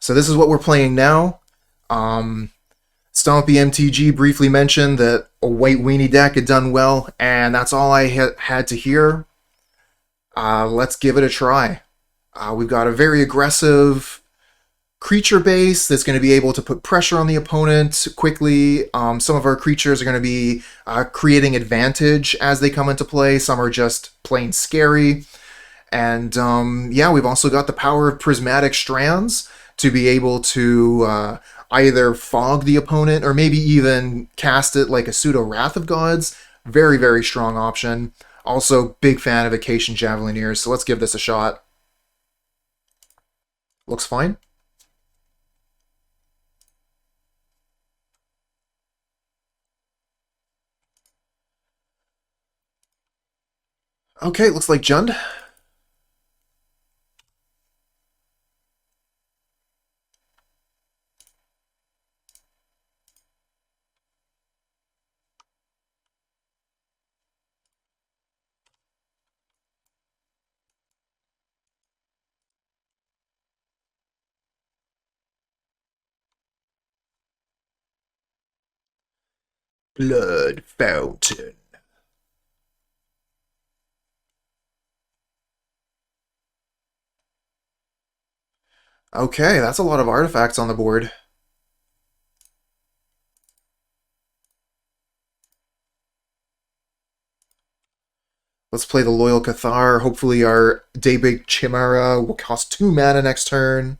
So this is what we're playing now. Stompy MTG briefly mentioned that a white Weenie deck had done well, and that's all I had to hear. Let's give it a try. We've got a very aggressive creature base that's going to be able to put pressure on the opponent quickly. Some of our creatures are going to be creating advantage as they come into play. Some are just plain scary. And yeah, we've also got the power of Prismatic Strands to be able to either fog the opponent or maybe even cast it like a pseudo Wrath of Gods. Very, very strong option. Also, big fan of Icatian Javelineers, so let's give this a shot. Looks fine. Okay, looks like Jund. Blood Fountain. Okay, that's a lot of artifacts on the board. Let's play the Loyal Cathar. Hopefully our Daybreak Chimera will cost 2 mana next turn.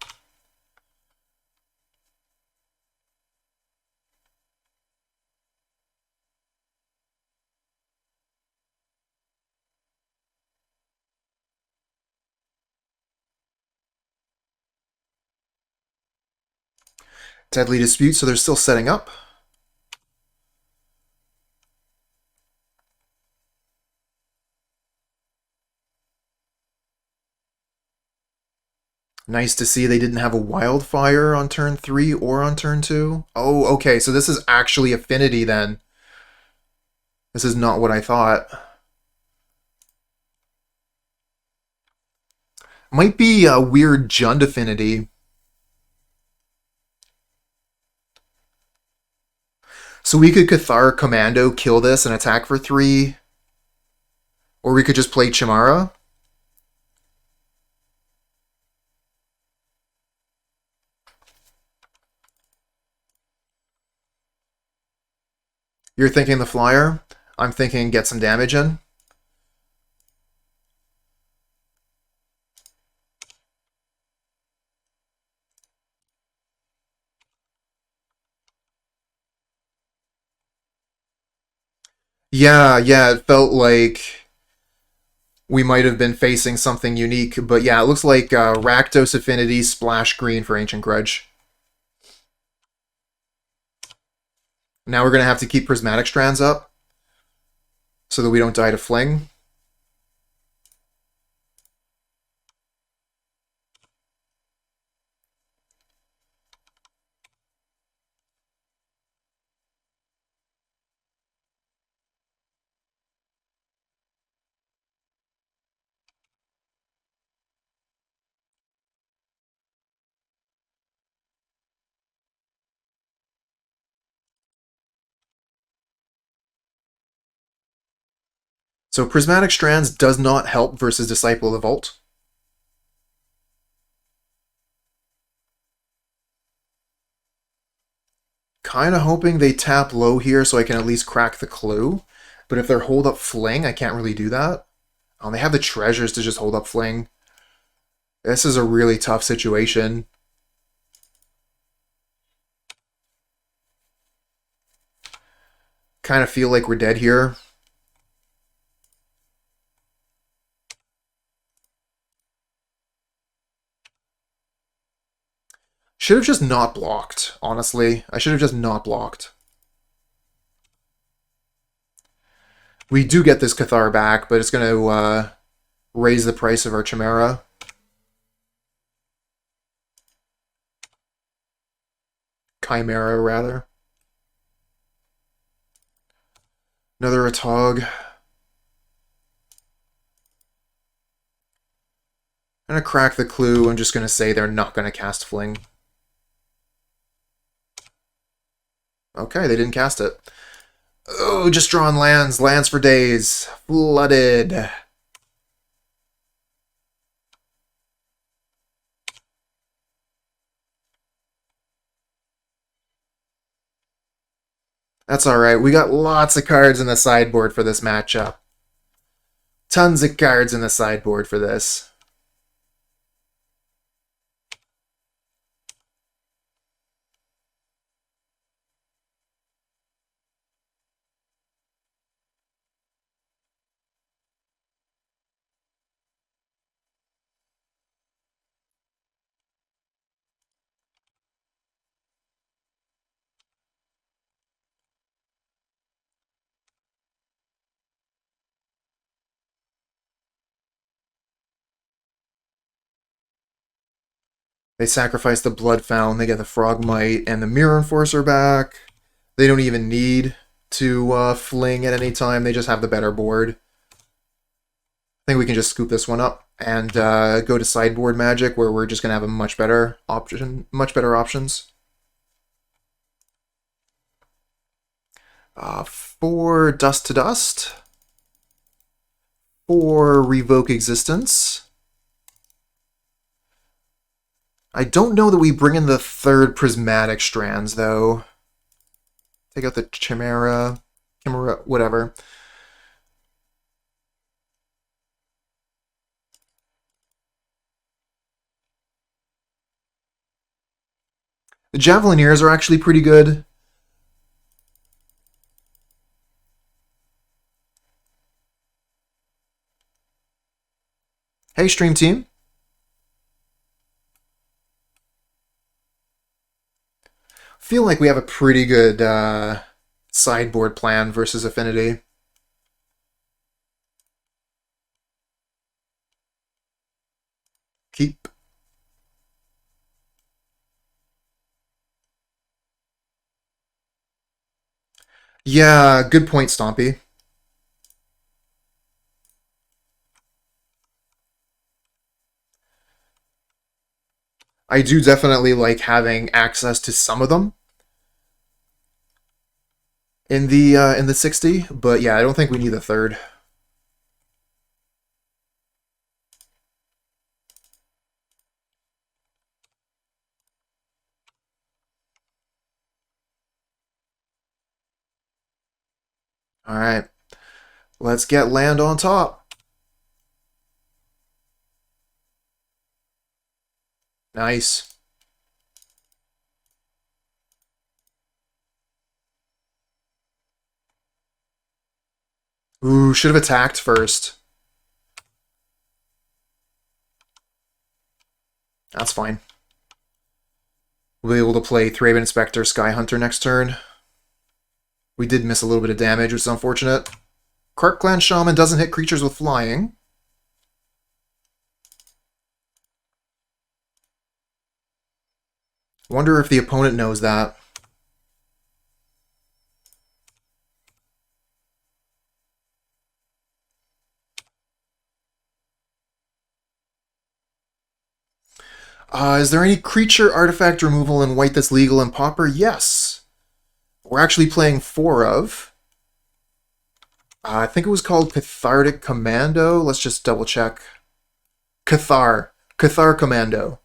Deadly Dispute, so they're still setting up. Nice to see they didn't have a Wildfire on turn 3 or on turn 2. Oh, okay, so this is actually Affinity then. This is not what I thought. Might be a weird Jund Affinity. So we could Cathar Commando, kill this, and attack for 3. Or we could just play Chimera. You're thinking the flyer. I'm thinking get some damage in. Yeah, it felt like we might have been facing something unique. But yeah, it looks like Rakdos Affinity, Splash Green for Ancient Grudge. Now we're going to have to keep Prismatic Strands up so that we don't die to Fling. So Prismatic Strands does not help versus Disciple of the Vault. Kind of hoping they tap low here so I can at least crack the clue. But if they're hold up Fling, I can't really do that. They have the treasures to just hold up Fling. This is a really tough situation. Kind of feel like we're dead here. Should have just not blocked, honestly. I should have just not blocked. We do get this Cathar back, but it's going to raise the price of our Chimera. Chimera, rather. Another Atog. I'm going to crack the clue. I'm just going to say they're not going to cast Fling. Okay, they didn't cast it. Oh, just drawing lands. Lands for days. Flooded. That's alright. We got lots of cards in the sideboard for this matchup. Tons of cards in the sideboard for this. They sacrifice the Blood Fountain, they get the Frogmite and the Mirror Enforcer back. They don't even need to fling at any time, they just have the better board. I think we can just scoop this one up and go to sideboard Magic, where we're just going to have a much better options. 4 Dust to Dust. 4 Revoke Existence. I don't know that we bring in the 3rd Prismatic Strands, though. Take out the Chimera, whatever. The Javelineers are actually pretty good. Hey, Stream Team. Feel like we have a pretty good sideboard plan versus Affinity. Keep. Yeah, good point, Stompy. I do definitely like having access to some of them in the 60, but yeah, I don't think we need the 3rd. All right, let's get land on top. Nice. Ooh, should have attacked first. That's fine. We'll be able to play Thraben Inspector, Skyhunter next turn. We did miss a little bit of damage, which is unfortunate. Kark Clan Shaman doesn't hit creatures with flying. Wonder if the opponent knows that. Is there any creature artifact removal in white that's legal in Pauper? Yes. We're actually playing 4 of. I think it was called Cathar Commando. Let's just double check. Cathar Commando.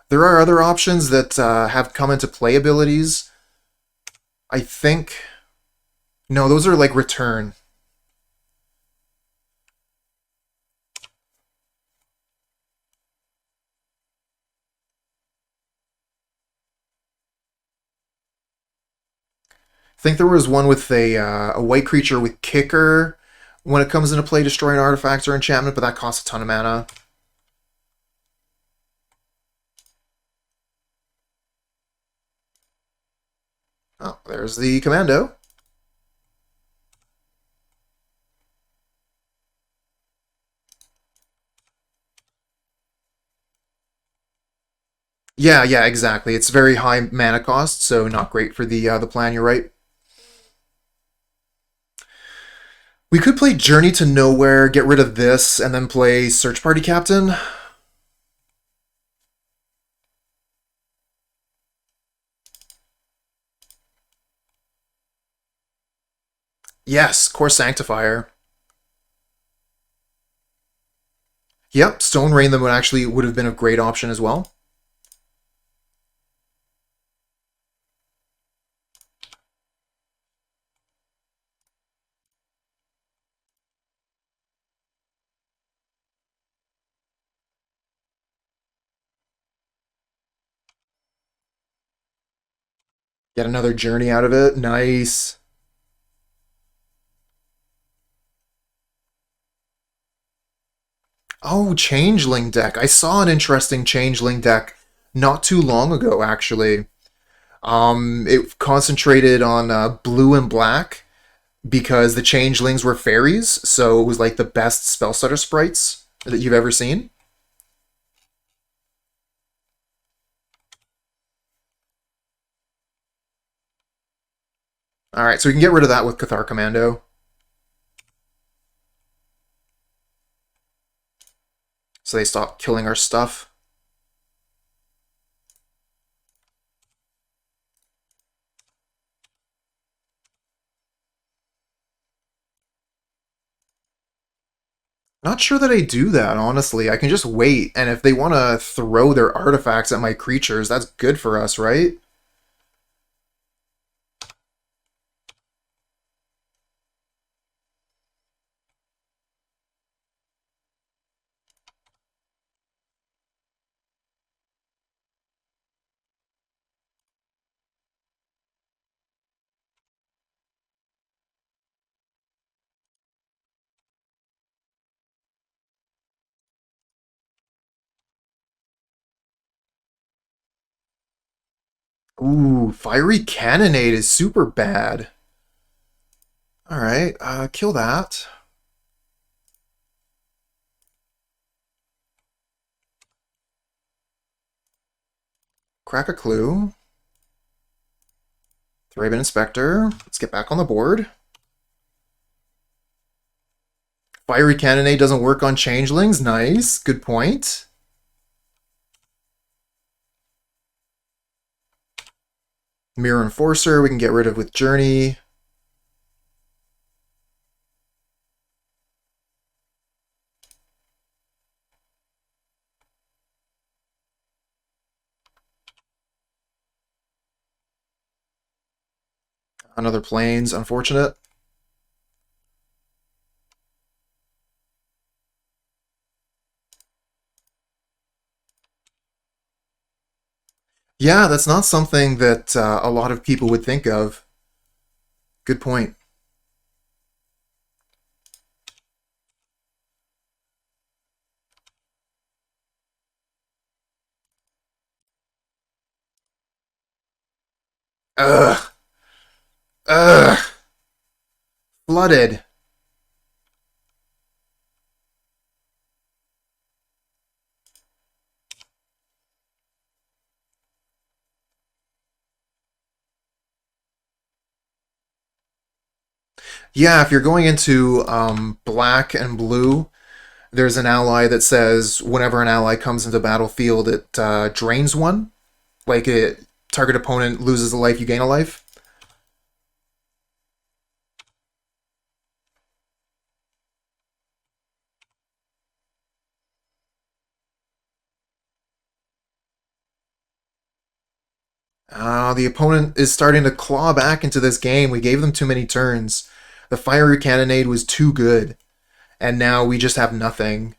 There are other options that have come into play abilities. I think... No, those are like return. I think there was one with a white creature with kicker when it comes into play, destroy an artifact or enchantment, but that costs a ton of mana. Oh, there's the commando. Yeah, exactly. It's very high mana cost, so not great for the plan, you're right. We could play Journey to Nowhere, get rid of this, and then play Search Party Captain. Yes, Core Sanctifier. Yep, Stone Rain them would have been a great option as well. Get another journey out of it. Nice. Oh, Changeling deck. I saw an interesting Changeling deck not too long ago, actually. It concentrated on blue and black because the Changelings were fairies, so it was like the best spell stutter sprites that you've ever seen. Alright, so we can get rid of that with Cathar Commando. So they stop killing our stuff. Not sure that I do that, honestly. I can just wait, and if they want to throw their artifacts at my creatures, that's good for us, right? Ooh, Fiery Cannonade is super bad. Alright, kill that. Crack a clue. Thraben Inspector. Let's get back on the board. Fiery Cannonade doesn't work on Changelings. Nice. Good point. Mirror Enforcer we can get rid of with Journey. Another Plains. Unfortunate. Yeah, that's not something that a lot of people would think of. Good point. Ugh. Ugh. Flooded. Yeah, if you're going into black and blue, there's an ally that says whenever an ally comes into battlefield, it drains one. Like it, target opponent loses a life, you gain a life. The opponent is starting to claw back into this game. We gave them too many turns. The Fiery Cannonade was too good. And now we just have nothing.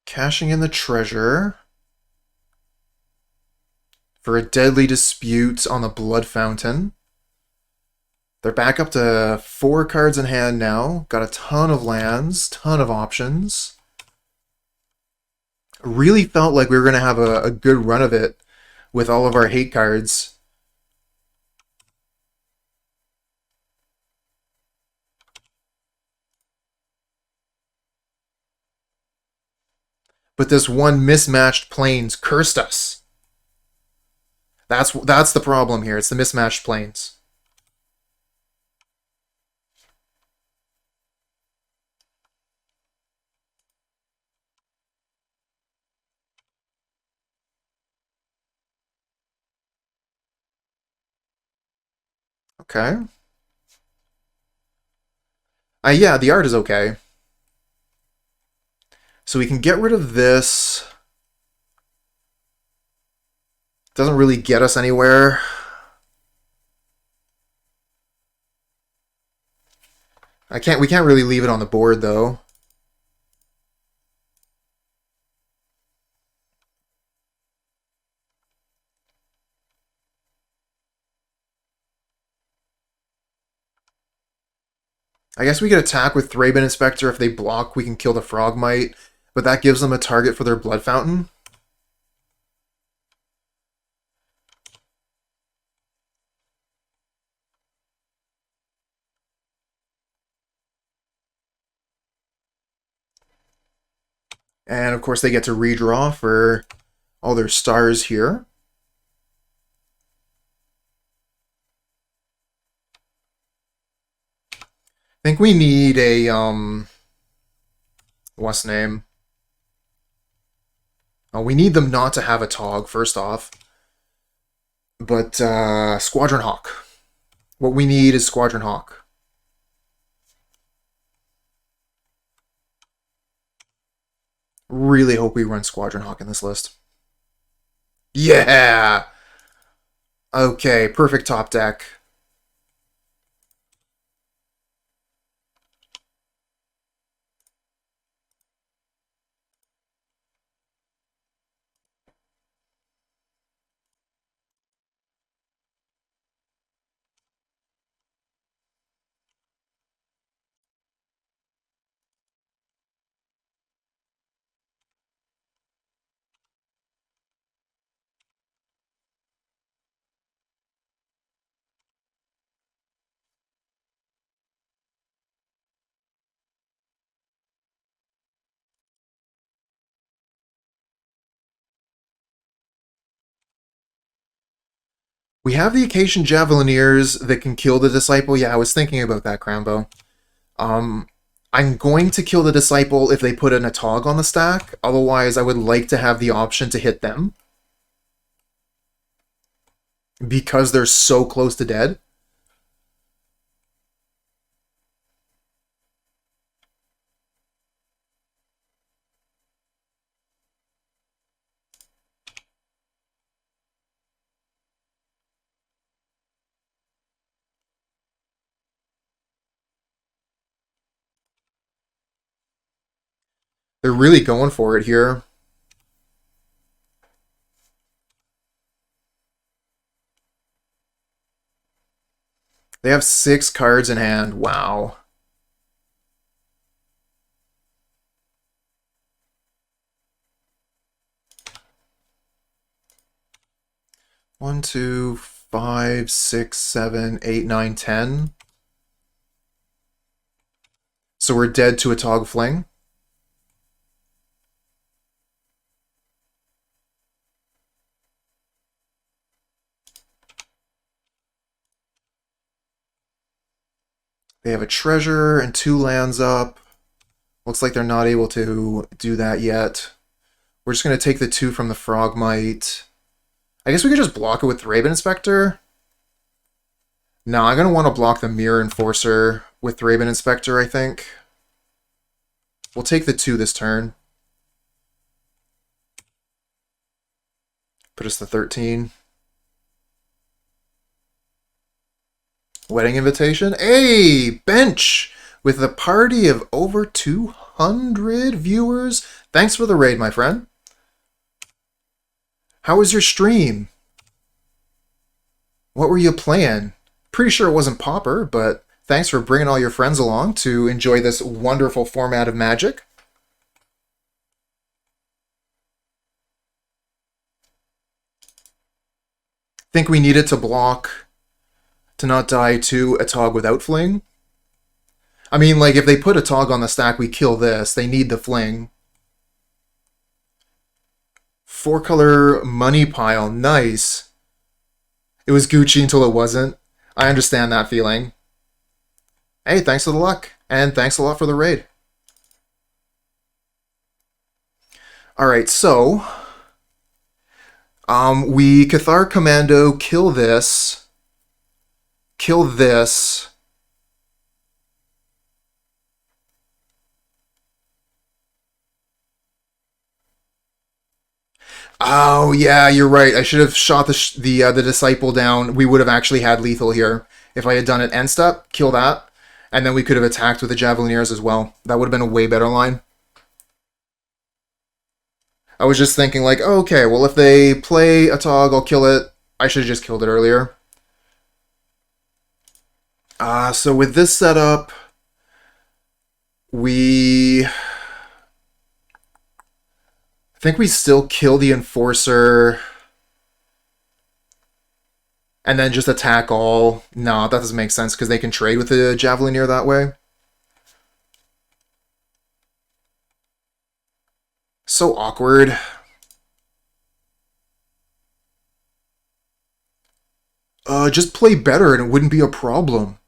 Cashing in the treasure for a deadly dispute on the Blood Fountain. They're back up to 4 cards in hand now. Got a ton of lands, ton of options. Really felt like we were going to have a good run of it with all of our hate cards. But this one mismatched planes cursed us. That's the problem here. It's the mismatched planes. Okay. Yeah, the art is okay. So we can get rid of this. Doesn't really get us anywhere. We can't really leave it on the board though. I guess we could attack with Thraben Inspector. If they block, we can kill the Frogmite, but that gives them a target for their Blood Fountain. And of course they get to redraw for all their stars here. I think we need a, what's the name? Oh, we need them not to have a Tog, first off. But, Squadron Hawk. What we need is Squadron Hawk. Really hope we run Squadron Hawk in this list. Yeah! Okay, perfect top deck. We have the Icatian Javelineers that can kill the Disciple. Yeah, I was thinking about that, Crambo. I'm going to kill the Disciple if they put in a Tog on the stack. Otherwise, I would like to have the option to hit them. Because they're so close to dead. They're really going for it here. They have 6 cards in hand. Wow. One, 2, 5, 6, 7, 8, 9, 10. So we're dead to a Tog Fling. They have a treasure and 2 lands up. Looks like they're not able to do that yet. We're just going to take the 2 from the Frogmite. I guess we could just block it with Thraben Inspector. No, I'm going to want to block the Mirror Enforcer with Thraben Inspector, I think. We'll take the 2 this turn. Put us to 13. Wedding invitation. Hey, bench with a party of over 200 viewers. Thanks for the raid, my friend. How was your stream? What were you playing? Pretty sure it wasn't Pauper, but thanks for bringing all your friends along to enjoy this wonderful format of Magic. Think we needed to block to not die to a Tog without Fling. I mean, like, if they put a Tog on the stack, we kill this. They need the Fling. 4-color money pile. Nice. It was Gucci until it wasn't. I understand that feeling. Hey, thanks for the luck. And thanks a lot for the raid. Alright, so... we Cathar Commando kill this. Kill this. Oh, yeah, you're right. I should have shot the Disciple down. We would have actually had lethal here. If I had done it end step, kill that, and then we could have attacked with the Javelineers as well. That would have been a way better line. I was just thinking, like, oh, okay, well, if they play a Tog, I'll kill it. I should have just killed it earlier. So with this setup, I think we still kill the Enforcer and then just attack all. No, that doesn't make sense because they can trade with the Javelineer that way. So awkward. Just play better and it wouldn't be a problem.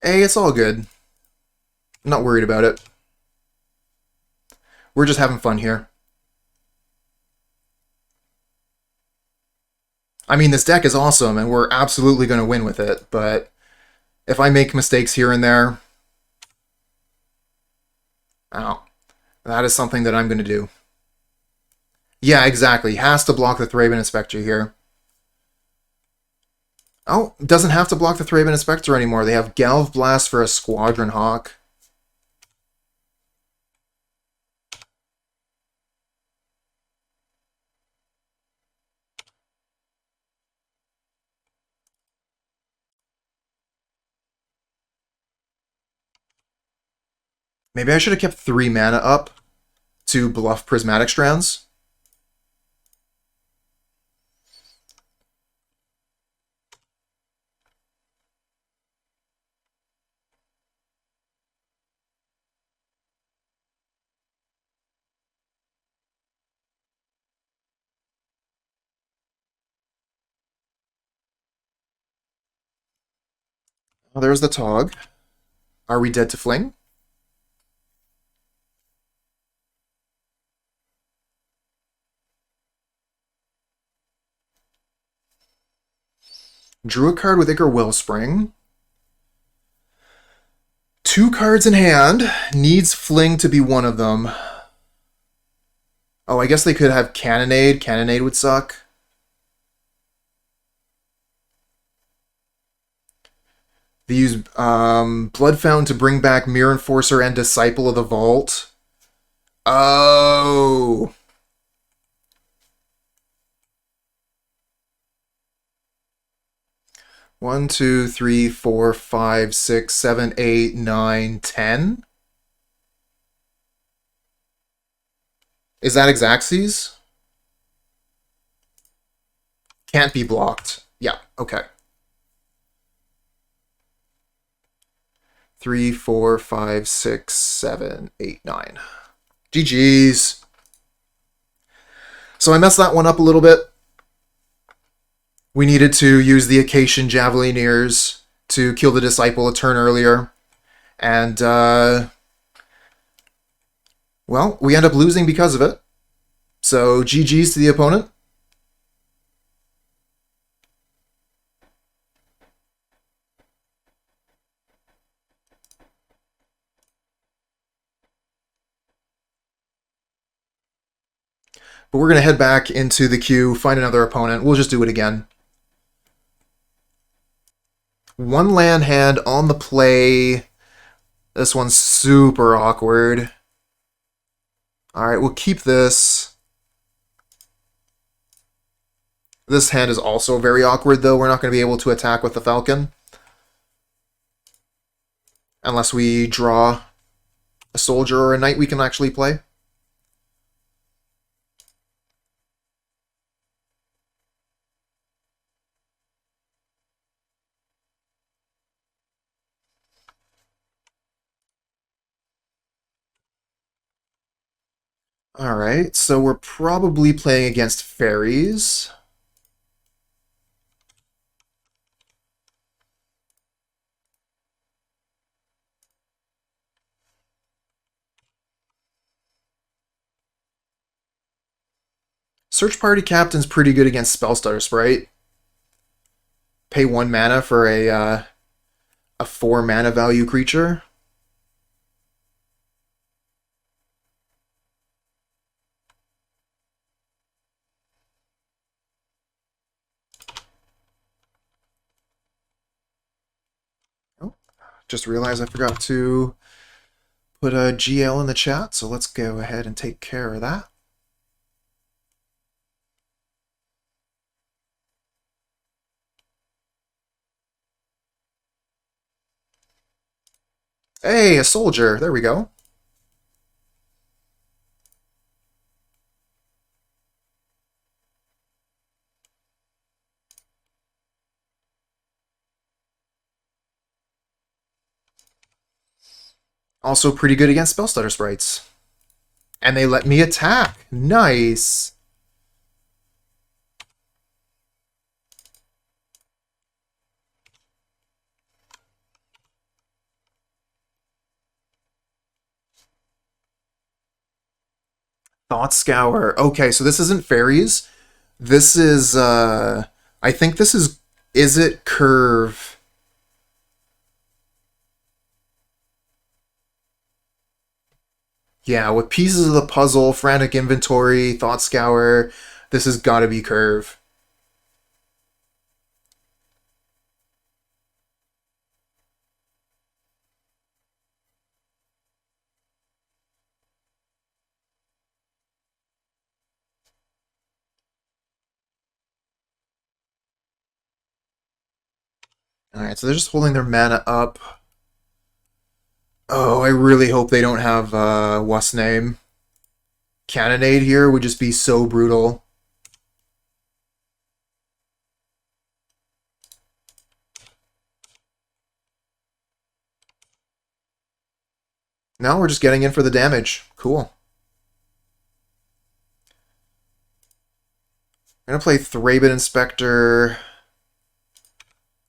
Hey, it's all good. I'm not worried about it. We're just having fun here. I mean, this deck is awesome, and we're absolutely going to win with it, but if I make mistakes here and there, oh, that is something that I'm going to do. Yeah, exactly. Has to block the Thraben Inspector here. Oh, doesn't have to block the Thraben Inspector anymore. They have Galv Blast for a Squadron Hawk. Maybe I should have kept 3 mana up to bluff Prismatic Strands. Oh, there's the Tog. Are we dead to fling? Drew a card with Ichor Wellspring. 2 cards in hand. Needs Fling to be one of them. Oh, I guess they could have Cannonade. Cannonade would suck. They use Blood Fountain to bring back Mirror Enforcer and Disciple of the Vault. Oh! One, two, three, four, five, six, 7, 8, 9, 10. Is that Xaxes? Can't be blocked. Yeah, okay. 3, 4, 5, 6, 7, 8, 9. GG's. So I messed that one up a little bit. We needed to use the Icatian Javelineers to kill the Disciple a turn earlier. And, well, we end up losing because of it. So, GG's to the opponent. But we're going to head back into the queue, find another opponent. We'll just do it again. 1 land hand on the play. This one's super awkward. Alright, we'll keep this. This hand is also very awkward, though. We're not going to be able to attack with the Falcon. Unless we draw a soldier or a knight we can actually play. Alright, so we're probably playing against fairies. Search Party Captain's pretty good against Spellstutter Sprite. Pay 1 mana for a 4 mana value creature. Oh, just realized I forgot to put a GL in the chat, so let's go ahead and take care of that. Hey, a soldier. There we go. Also pretty good against Spellstutter Sprites. And they let me attack. Nice. Thought Scour. Okay, so this isn't fairies. This is, I think this is Izzet Curve. Yeah, with pieces of the puzzle, Frantic Inventory, Thought Scour, this has got to be Curve. Alright, so they're just holding their mana up. Oh, I really hope they don't have, what's name? Cannonade here would just be so brutal. Now we're just getting in for the damage. Cool. I'm going to play Thraben Inspector.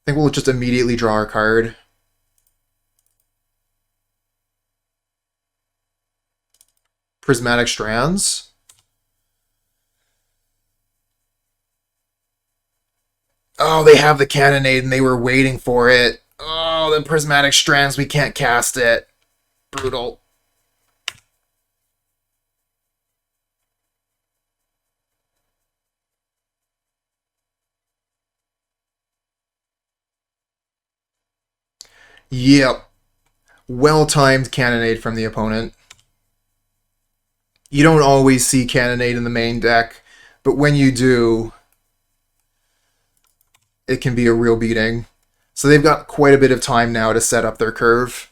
I think we'll just immediately draw our card. Prismatic Strands. Oh, they have the Cannonade and they were waiting for it. Oh, the Prismatic Strands, we can't cast it. Brutal. Yep. Well-timed Cannonade from the opponent. You don't always see Cannonade in the main deck, but when you do, it can be a real beating. So they've got quite a bit of time now to set up their curve.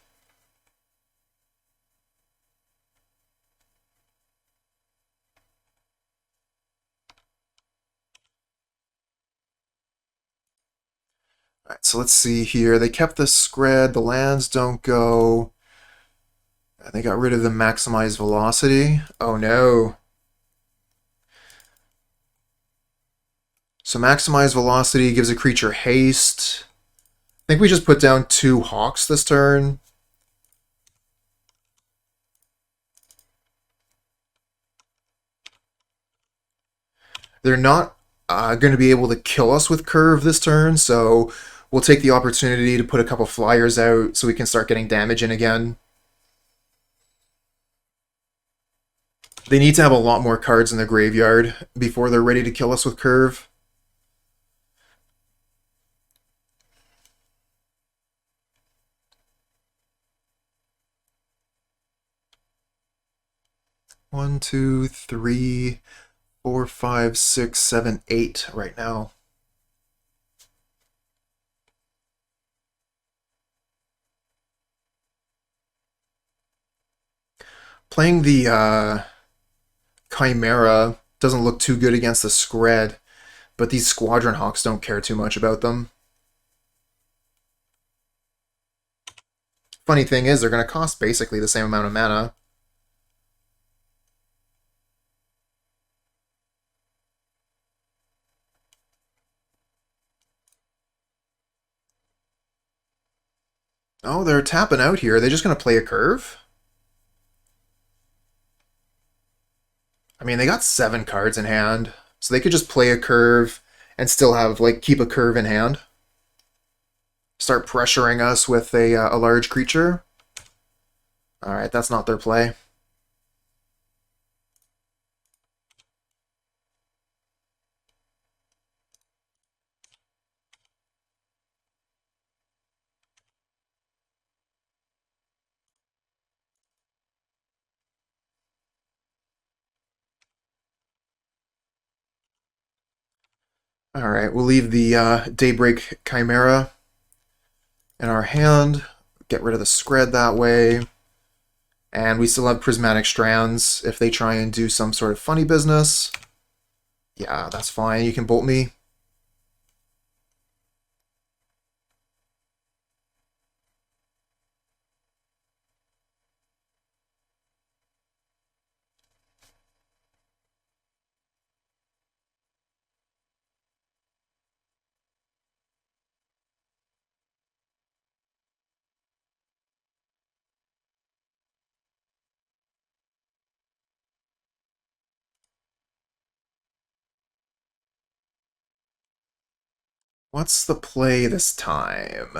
Alright, so let's see here. They kept the Scred, the lands don't go. They got rid of the maximized velocity. Oh no. So maximized velocity gives a creature haste. I think we just put down 2 Hawks this turn. They're not going to be able to kill us with Curve this turn, so we'll take the opportunity to put a couple flyers out so we can start getting damage in again. They need to have a lot more cards in the graveyard before they're ready to kill us with Curve. One, two, three, 4, 5, 6, 7, 8 right now. Playing the Chimera doesn't look too good against the Scred, but these Squadron Hawks don't care too much about them. Funny thing is, they're going to cost basically the same amount of mana. Oh, they're tapping out here. Are they just going to play a curve? I mean, they got 7 cards in hand, so they could just play a curve and still have, like, keep a curve in hand. Start pressuring us with a large creature. Alright, that's not their play. Alright, we'll leave the Daybreak Chimera in our hand. Get rid of the Scred that way. And we still have Prismatic Strands if they try and do some sort of funny business. Yeah, that's fine. You can bolt me. What's the play this time?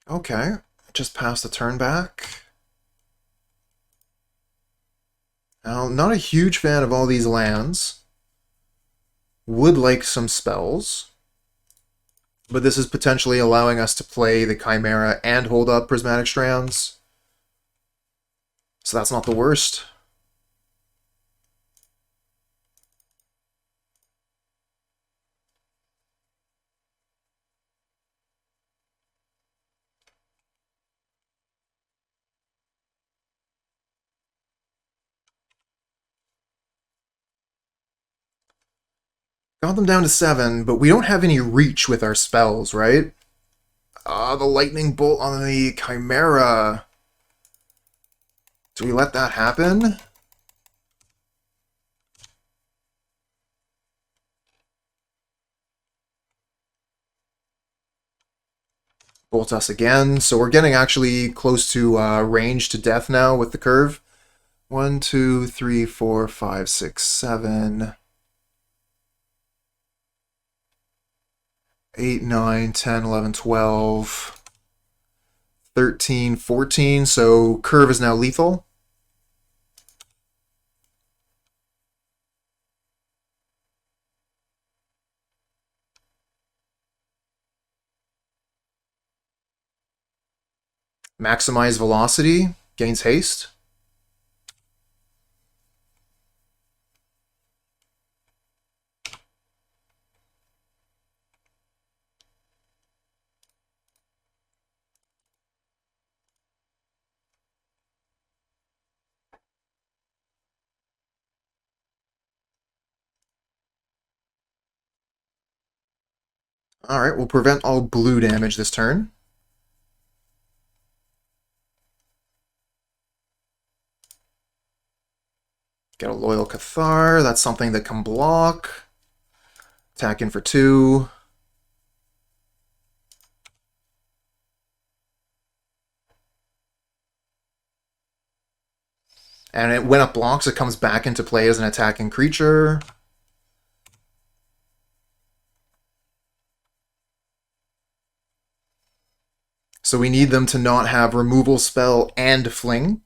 Okay, just pass the turn back. Now, not a huge fan of all these lands. Would like some spells. But this is potentially allowing us to play the Chimera and hold up Prismatic Strands. So that's not the worst. Got them down to 7, but we don't have any reach with our spells, right? The Lightning Bolt on the Chimera. Do we let that happen? Bolt us again. So we're getting actually close to range to death now with the curve. 1, 2, 3, 4, 5, 6, 7... 8, 9, 10, 11, 12, 13, 14, so curve is now lethal. Maximize velocity, gains haste. Alright, we'll prevent all blue damage this turn. Get a Loyal Cathar, that's something that can block. Attack in for 2. And when it blocks, it comes back into play as an attacking creature. So we need them to not have removal spell and fling.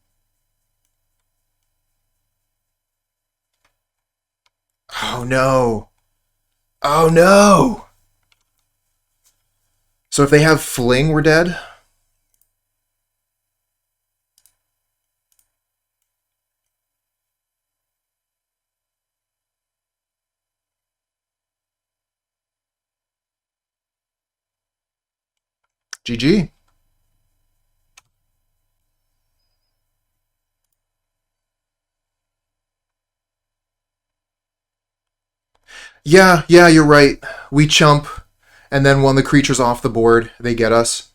Oh no! Oh no! So if they have fling, we're dead? GG. Yeah, you're right. We chump, and then when the creature's off the board, they get us.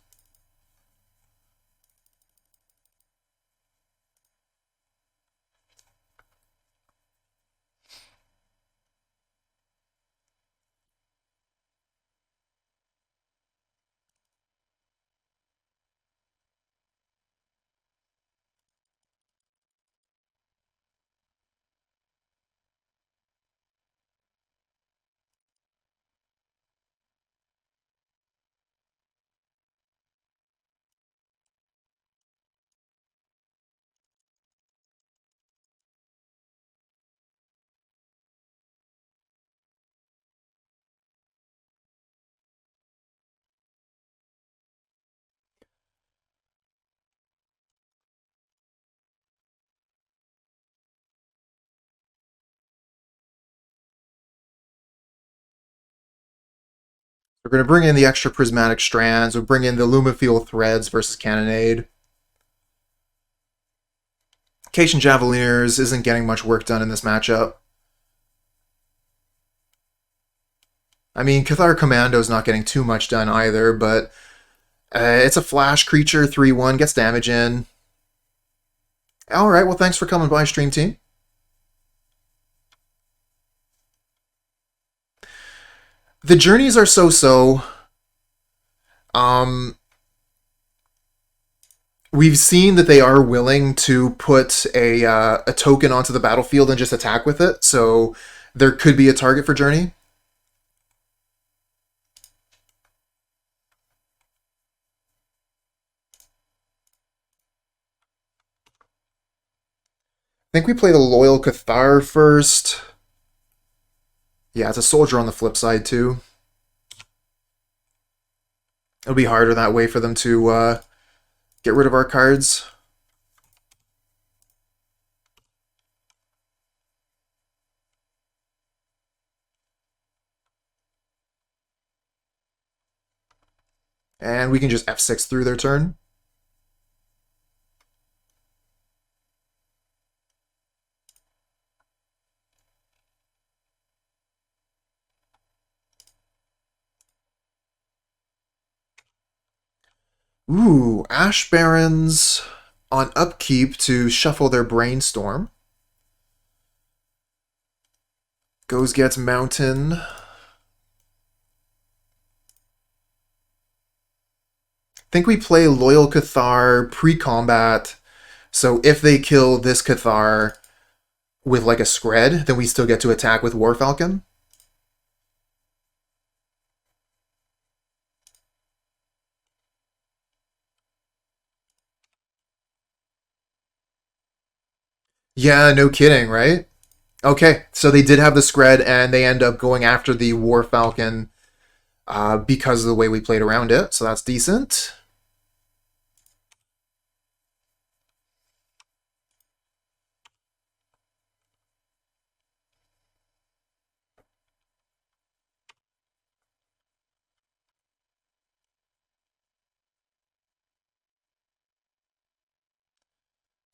We're going to bring in the extra Prismatic Strands. We'll bring in the Lumithread Field Threads versus Cannonade. Icatian Javelineers isn't getting much work done in this matchup. I mean, Cathar Commando is not getting too much done either, but it's a flash creature, 3-1, gets damage in. Alright, well thanks for coming by, Stream Team. The journeys are so-so. We've seen that they are willing to put a token onto the battlefield and just attack with it, so there could be a target for Journey. I think we play the Loyal Cathar first. Yeah, it's a soldier on the flip side, too. It'll be harder that way for them to get rid of our cards. And we can just F6 through their turn. Ooh, Ash Barons on upkeep to shuffle their Brainstorm. Goes gets Mountain. I think we play Loyal Cathar pre-combat, so if they kill this Cathar with like a Scred, then we still get to attack with War Falcon. Yeah, no kidding, right? Okay, so they did have the Scred, and they end up going after the War Falcon because of the way we played around it, so that's decent.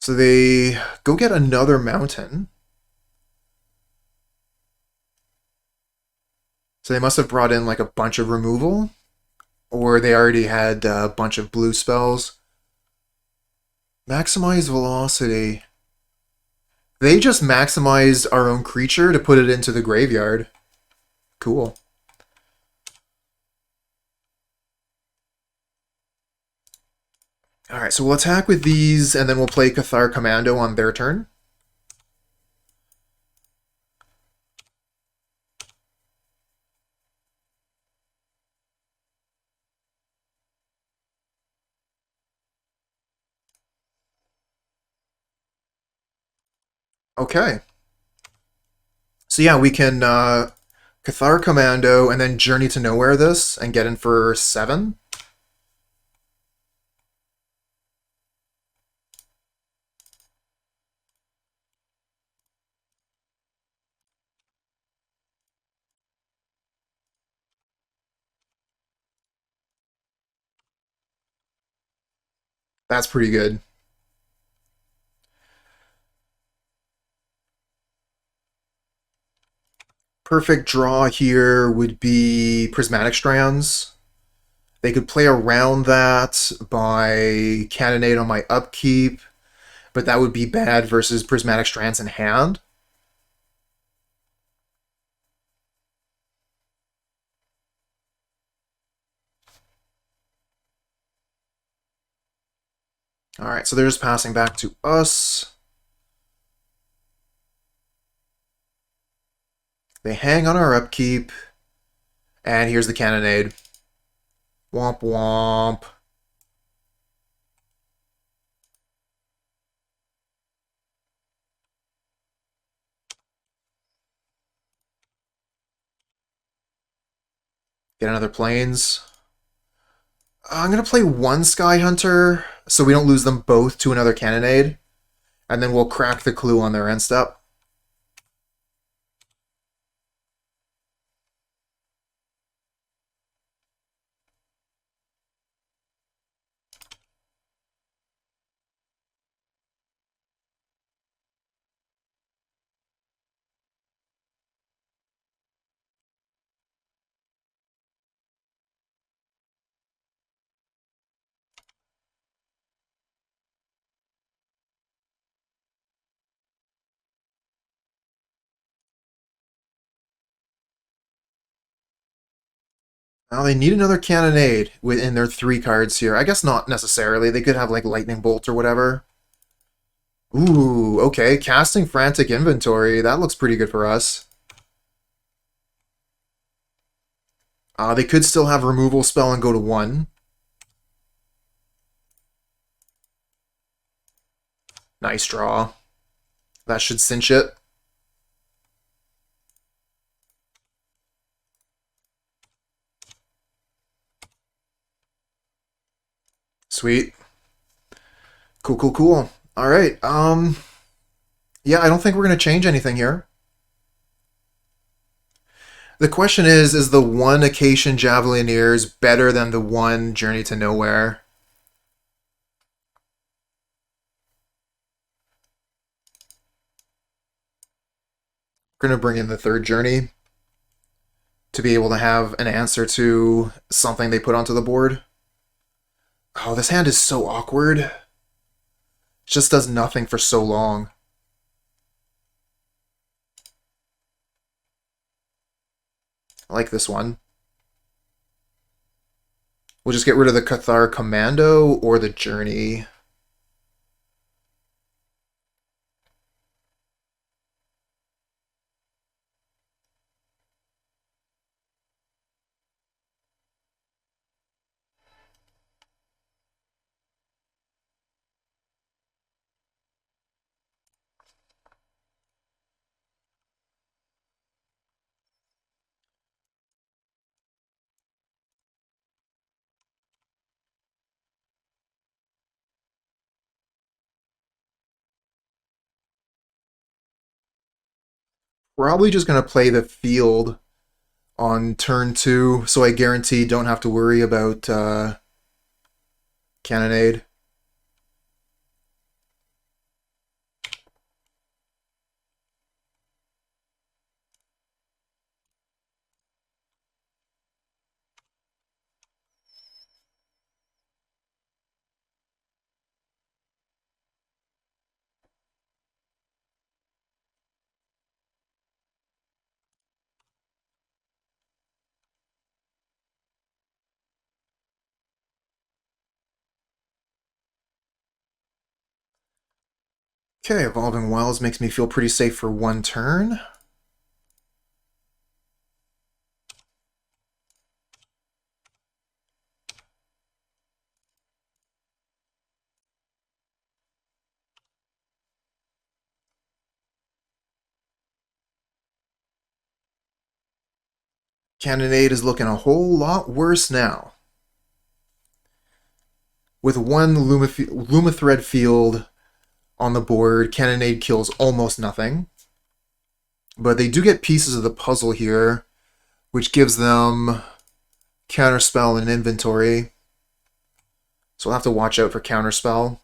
So they go get another Mountain. So they must have brought in like a bunch of removal, or they already had a bunch of blue spells. Maximize velocity. They just maximized our own creature to put it into the graveyard. Cool. Alright, so we'll attack with these, and then we'll play Cathar Commando on their turn. Okay. So yeah, we can Cathar Commando and then Journey to Nowhere this and get in for 7. That's pretty good. Perfect draw here would be Prismatic Strands. They could play around that by Cannonade on my upkeep, but that would be bad versus Prismatic Strands in hand. Alright, so they're just passing back to us. They hang on our upkeep, and here's the Cannonade. Womp womp. Get another Plains. I'm going to play one Skyhunter so we don't lose them both to another Cannonade. And then we'll crack the clue on their end step. Now they need another cannonade within their 3 cards here. I guess not necessarily. They could have like Lightning Bolt or whatever. Ooh, okay. Casting Frantic Inventory. That looks pretty good for us. They could still have Removal Spell and go to 1. Nice draw. That should cinch it. Sweet. Cool, cool, cool. Alright, yeah, I don't think we're going to change anything here. The question is the one Icatian Javelineers better than the one Journey to Nowhere? We're going to bring in the 3rd Journey to be able to have an answer to something they put onto the board. Oh, this hand is so awkward. It just does nothing for so long. I like this one. We'll just get rid of the Cathar Commando or the Journey. Probably just going to play the field on turn 2, so I guarantee don't have to worry about Cannonade. Okay, Evolving Wilds makes me feel pretty safe for 1 turn. Cannonade is looking a whole lot worse now. With 1 Lumithread Field on the board, Cannonade kills almost nothing. But they do get pieces of the puzzle here, which gives them Counterspell and inventory. So we'll have to watch out for Counterspell.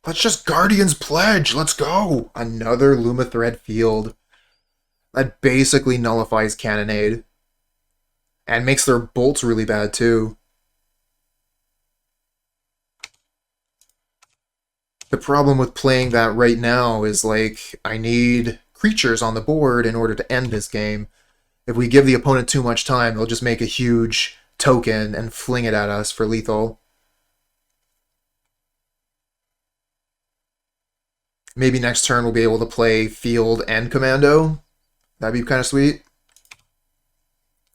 Let's just Guardian's Pledge. Let's go. Another Lumithread Field. That basically nullifies Cannonade. And makes their bolts really bad, too. The problem with playing that right now is, like, I need creatures on the board in order to end this game. If we give the opponent too much time, they'll just make a huge token and fling it at us for lethal. Maybe next turn we'll be able to play Field and Commando. That'd be kind of sweet.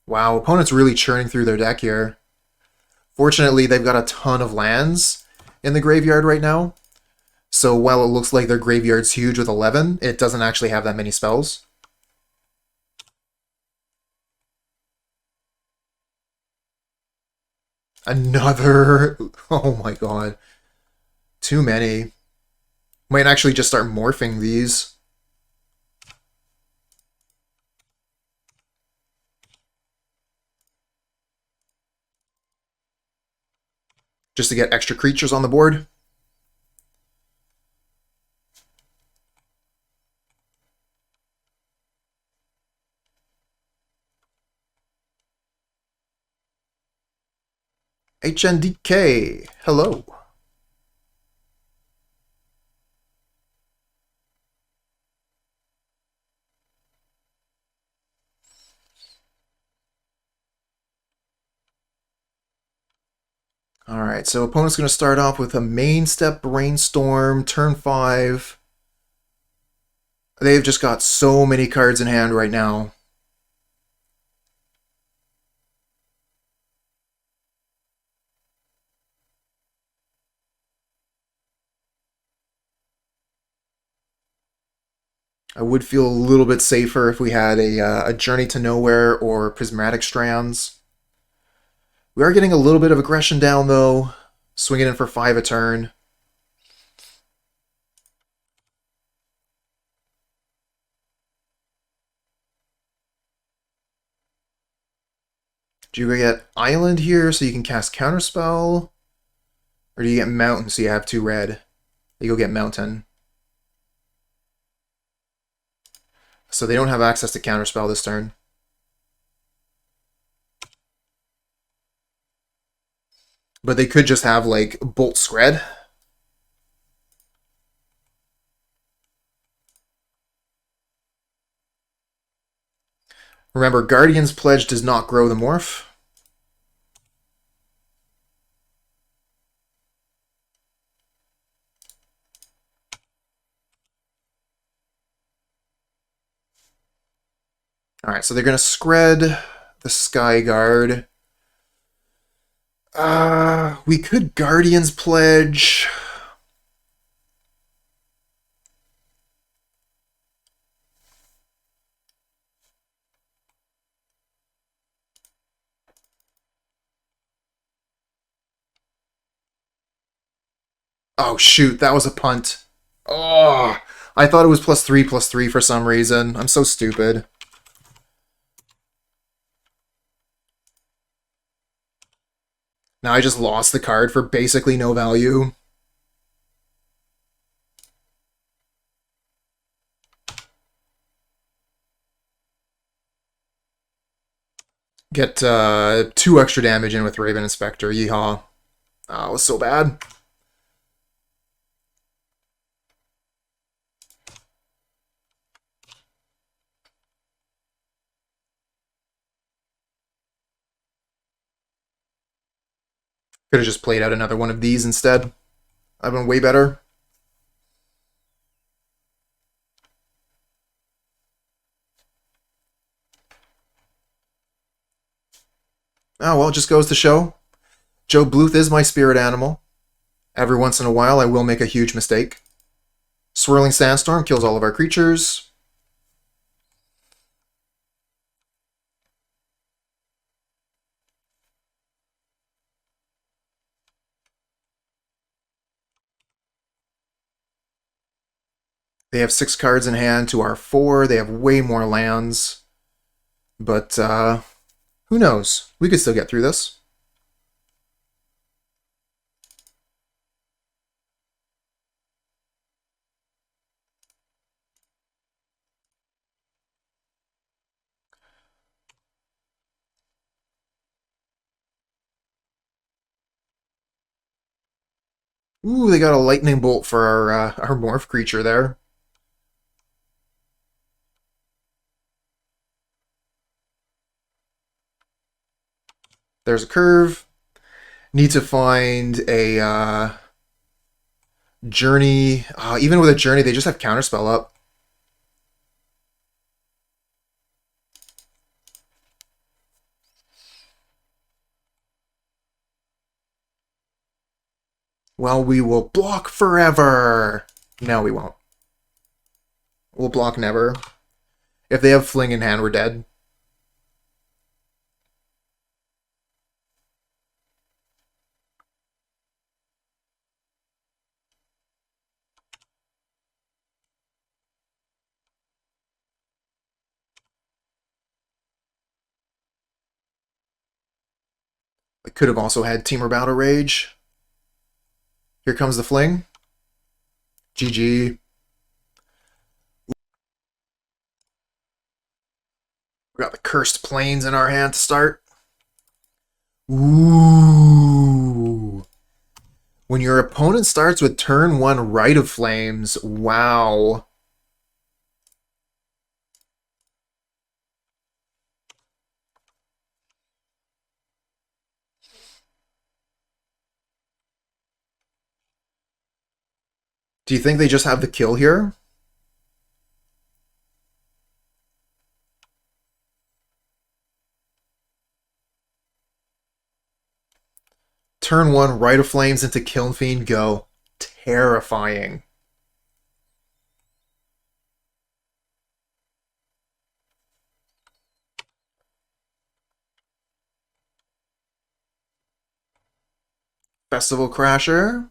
Wow, opponent's really churning through their deck here. Fortunately, they've got a ton of lands in the graveyard right now. So while it looks like their graveyard's huge with 11, it doesn't actually have that many spells. Another... Oh my god. Too many. Might actually just start morphing these. Just to get extra creatures on the board. HNDK, hello. Alright, so opponent's going to start off with a main step Brainstorm, turn 5. They've just got so many cards in hand right now. I would feel a little bit safer if we had a Journey to Nowhere or Prismatic Strands. We are getting a little bit of aggression down, though. Swinging in for 5 a turn. Do you get Island here so you can cast Counterspell? Or do you get Mountain so you have 2 red? You go get Mountain. So they don't have access to Counterspell this turn. But they could just have, like, Bolt Scred. Remember, Guardian's Pledge does not grow the Morph. Alright, so they're going to Scred the Sky Guard. We could Guardian's Pledge. Oh, shoot, that was a punt. Oh, I thought it was +3/+3 for some reason. I'm so stupid. Now I just lost the card for basically no value. Get 2 extra damage in with Thraben Inspector. Yeehaw. Oh, it was so bad. Could have just played out another one of these instead. I've been way better. Oh, well, it just goes to show. Joe Bluth is my spirit animal. Every once in a while, I will make a huge mistake. Swirling Sandstorm kills all of our creatures. They have 6 cards in hand to our 4. They have way more lands. But, who knows? We could still get through this. Ooh, they got a lightning bolt for our morph creature there. There's a curve. Need to find a journey. Even with a journey, they just have counterspell up. Well, we will block forever. No, we won't. We'll block never. If they have Fling in hand, we're dead. I could have also had Teamer Battle Rage. Here comes the Fling. GG. We got the Cursed Plains in our hand to start. Ooh. When your opponent starts with turn 1 Rite of Flames, wow. Do you think they just have the kill here? Turn 1, Rite of Flames into Kiln Fiend, go. Terrifying. Festival Crasher.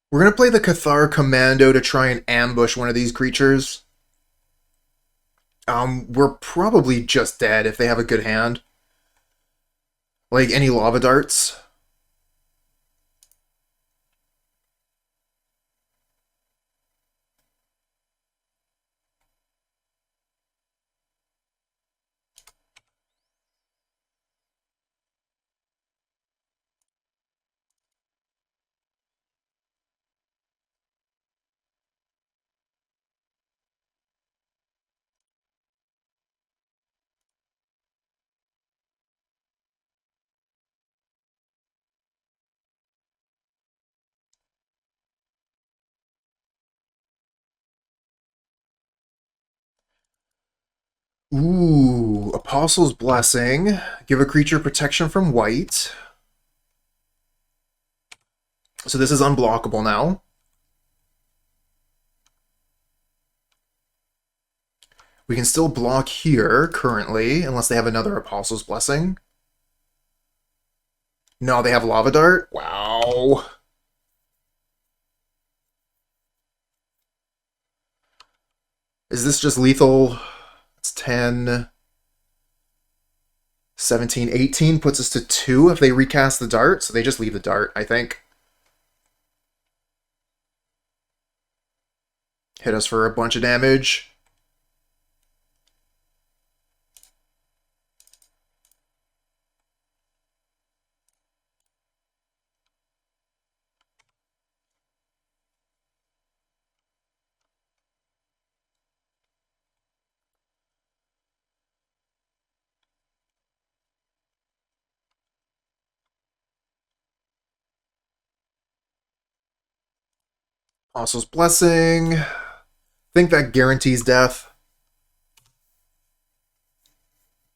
We're going to play the Cathar Commando to try and ambush one of these creatures. We're probably just dead if they have a good hand. Like, any lava darts? Ooh, Apostle's Blessing. Give a creature protection from white. So this is unblockable now. We can still block here, currently, unless they have another Apostle's Blessing. No, they have Lava Dart? Wow. Is this just lethal? It's 10, 17, 18, puts us to 2 if they recast the dart, so they just leave the dart, I think. Hit us for a bunch of damage. Apostle's Blessing. I think that guarantees death.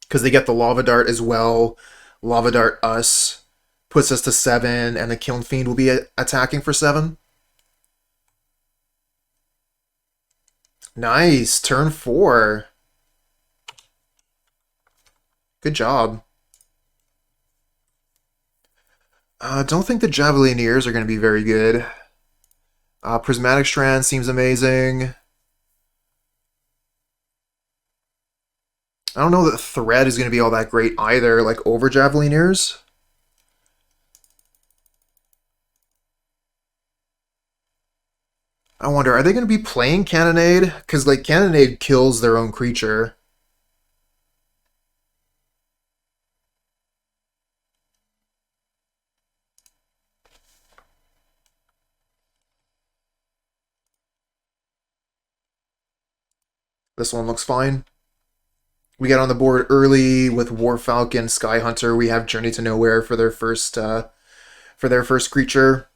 Because they get the Lava Dart as well. Lava Dart us. Puts us to 7, and the Kiln Fiend will be attacking for 7. Nice. Turn 4. Good job. Don't think the Javelineers are going to be very good. Prismatic Strands seems amazing. I don't know that Thread is going to be all that great either, like over Javelineers. I wonder, are they going to be playing Cannonade? Because, like, Cannonade kills their own creature. This one looks fine. We got on the board early with War Falcon, Skyhunter. We have Journey to Nowhere for their first creature.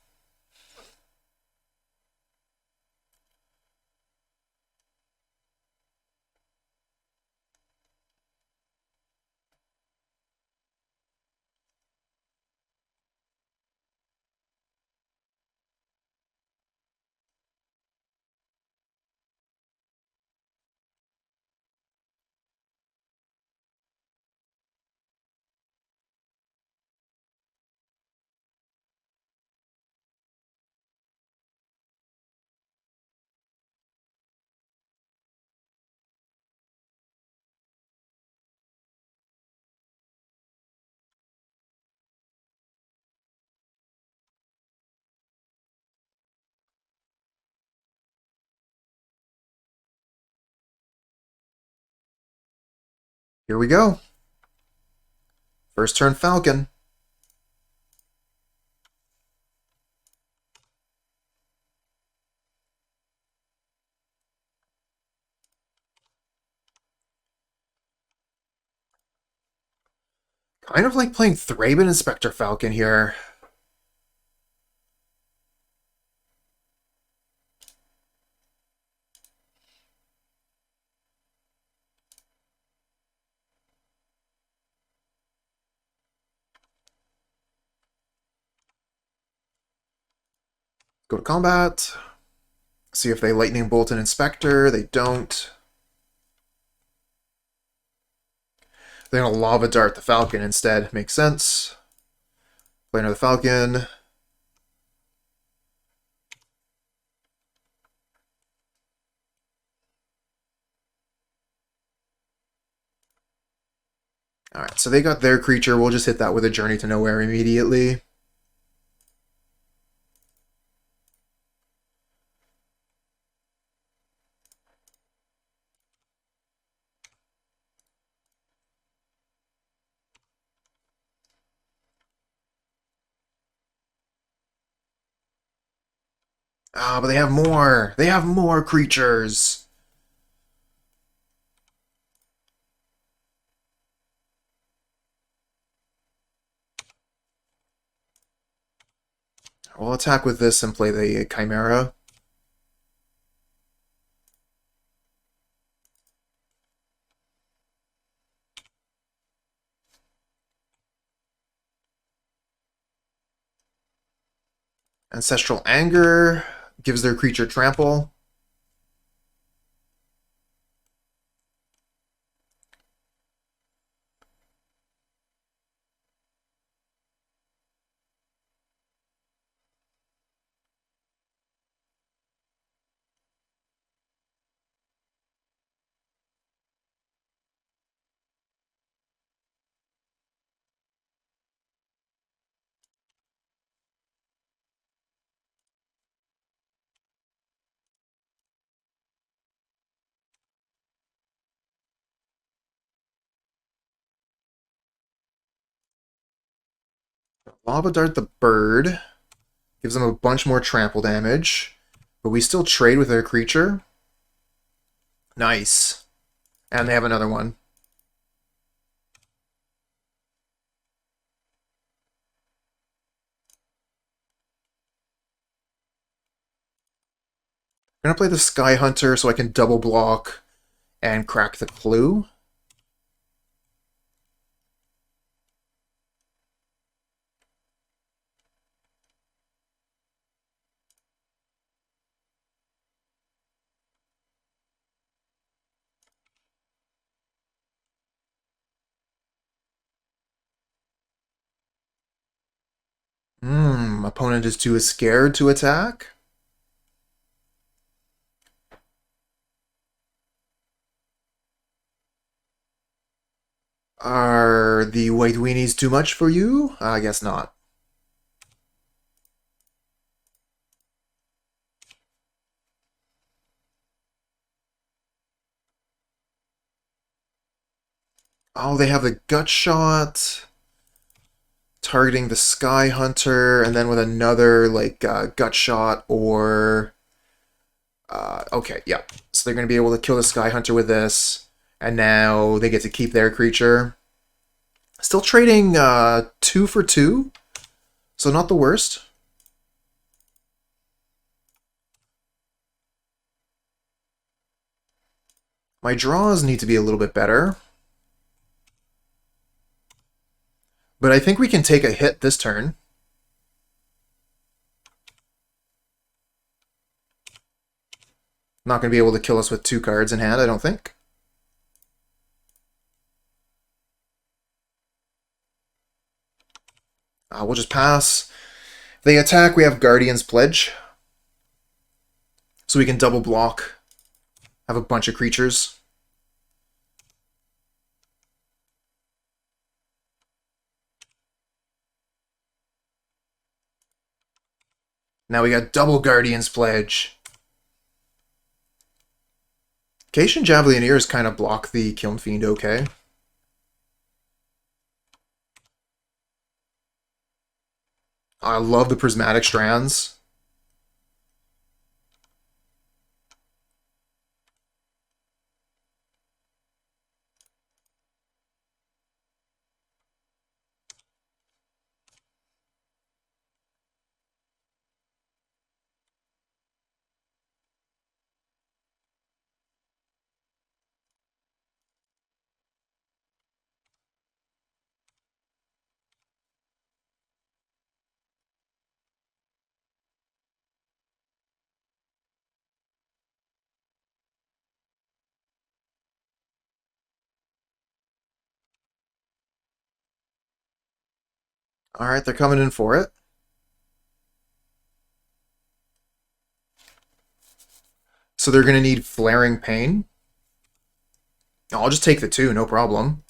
Here we go. First turn Falcon. Kind of like playing Thraben Inspector Falcon here. Go to combat. See if they Lightning Bolt an Inspector. They don't. They're going to Lava Dart the Falcon instead. Makes sense. Play another Falcon. Alright, so they got their creature. We'll just hit that with a Journey to Nowhere immediately. Ah, but they have more. They have more creatures. We'll attack with this and play the Chimera. Ancestral Anger gives their creature trample. Lava Dart the bird. Gives them a bunch more trample damage. But we still trade with their creature. Nice. And they have another one. I'm going to play the Skyhunter so I can double block and crack the clue. Opponent is too scared to attack. Are the white weenies too much for you? I guess not. Oh, they have the gut shot. Targeting the Skyhunter, and then with another, like, gut shot or... okay, yeah. So they're going to be able to kill the Skyhunter with this, and now they get to keep their creature. Still trading 2 for 2, so not the worst. My draws need to be a little bit better. But I think we can take a hit this turn. Not going to be able to kill us with 2 cards in hand, I don't think. We'll just pass. If they attack, we have Guardian's Pledge. So we can double block. Have a bunch of creatures. Now we got double Guardian's Pledge. Icatian Javelineers kind of block the Kiln Fiend okay. I love the Prismatic Strands. Alright, they're coming in for it. So they're going to need Flaring Pain. I'll just take the 2, no problem.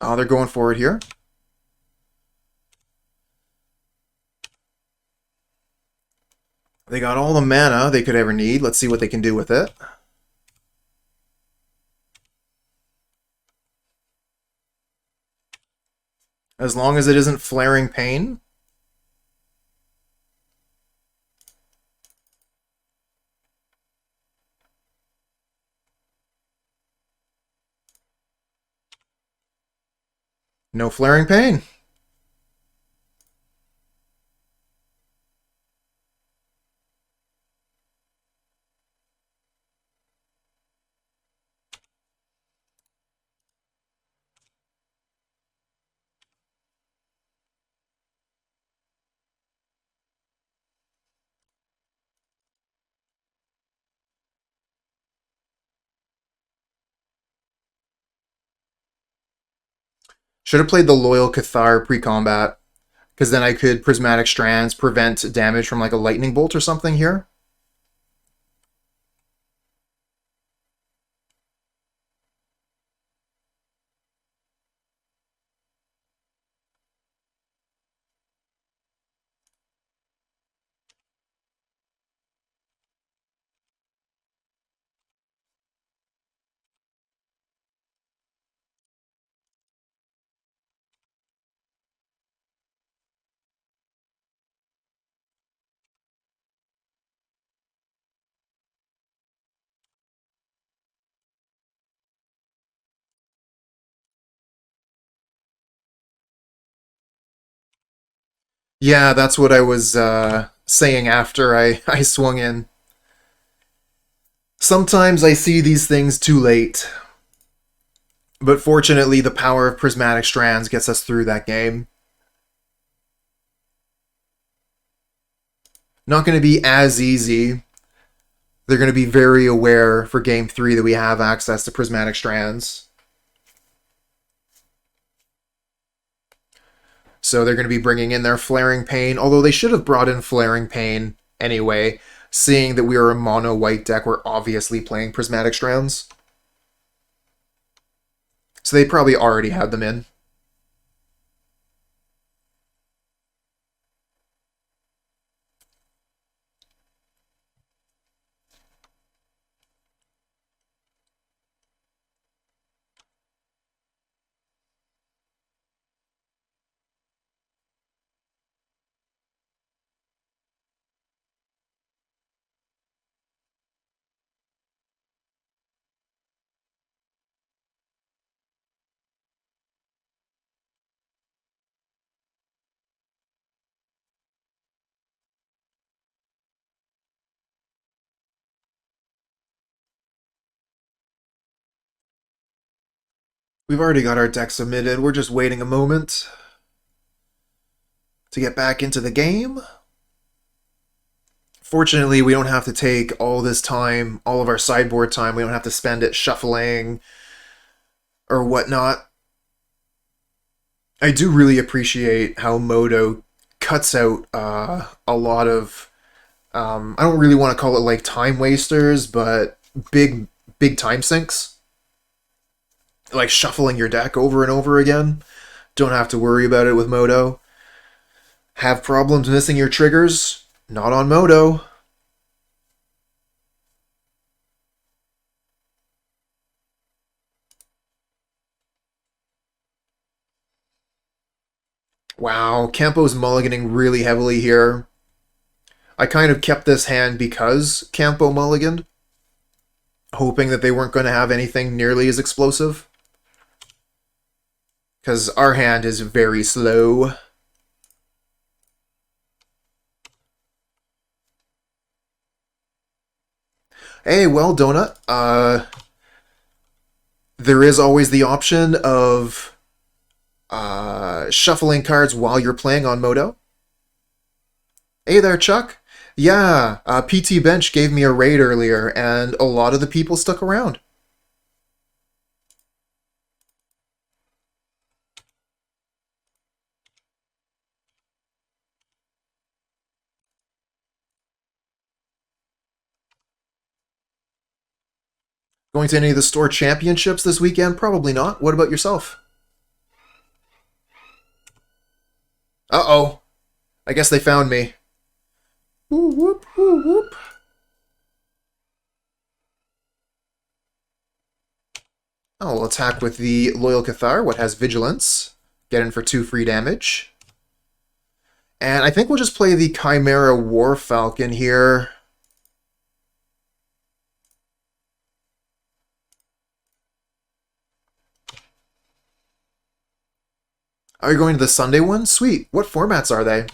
Oh, they're going for it here. They got all the mana they could ever need. Let's see what they can do with it. As long as it isn't Flaring Pain. No Flaring Pain. Should have played the Loyal Cathar pre-combat, because then I could Prismatic Strands prevent damage from like a lightning bolt or something here. Yeah, that's what I was saying after I swung in. Sometimes I see these things too late. But fortunately, the power of Prismatic Strands gets us through that game. Not going to be as easy. They're going to be very aware for Game 3 that we have access to Prismatic Strands. So they're going to be bringing in their Flaring Pain, although they should have brought in Flaring Pain anyway, seeing that we are a mono-white deck, we're obviously playing Prismatic Strands. So they probably already had them in. We've already got our deck submitted. We're just waiting a moment to get back into the game. Fortunately, we don't have to take all this time, all of our sideboard time. We don't have to spend it shuffling or whatnot. I do really appreciate how Modo cuts out a lot of, I don't really want to call it like time wasters, but big time sinks. Like shuffling your deck over and over again. Don't have to worry about it with Modo. Have problems missing your triggers? Not on Modo. Wow, Campo's mulliganing really heavily here. I kind of kept this hand because Campo mulliganed, hoping that they weren't going to have anything nearly as explosive. Because our hand is very slow. Hey, well, Donut, there is always the option of shuffling cards while you're playing on Modo. Hey there, Chuck. Yeah, PT Bench gave me a raid earlier, and a lot of the people stuck around. Going to any of the store championships this weekend? Probably not. What about yourself? Uh-oh. I guess they found me. Woo whoop, woo whoop. Oh, we'll attack with the Loyal Cathar, what has Vigilance. Get in for 2 free damage. And I think we'll just play the Chimera War Falcon here. Are you going to the Sunday one? Sweet. What formats are they?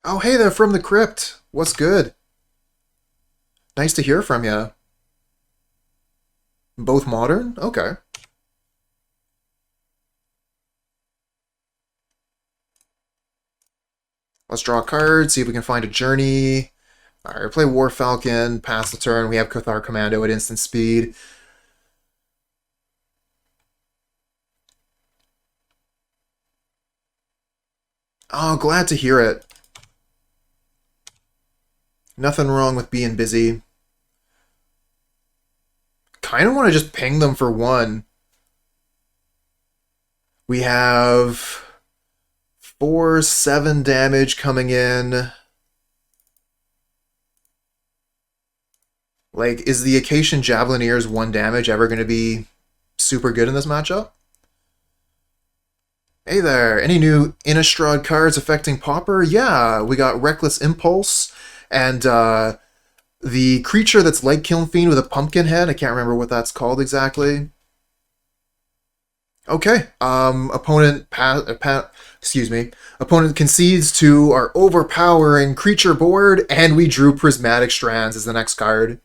Oh, hey there from the crypt. What's good? Nice to hear from you. Both modern? Okay. Let's draw a card, see if we can find a journey. Alright, play War Falcon, pass the turn. We have Cathar Commando at instant speed. Oh, glad to hear it. Nothing wrong with being busy. Kind of want to just ping them for 1. We have 4, 7 damage coming in. Like, is the Icatian Javelineers 1 damage ever going to be super good in this matchup? Hey there, any new Innistrad cards affecting Pauper? Yeah, we got Reckless Impulse, and the creature that's like Kiln Fiend with a pumpkin head. I can't remember what that's called exactly. Okay, opponent opponent concedes to our overpowering creature board, and we drew Prismatic Strands as the next card.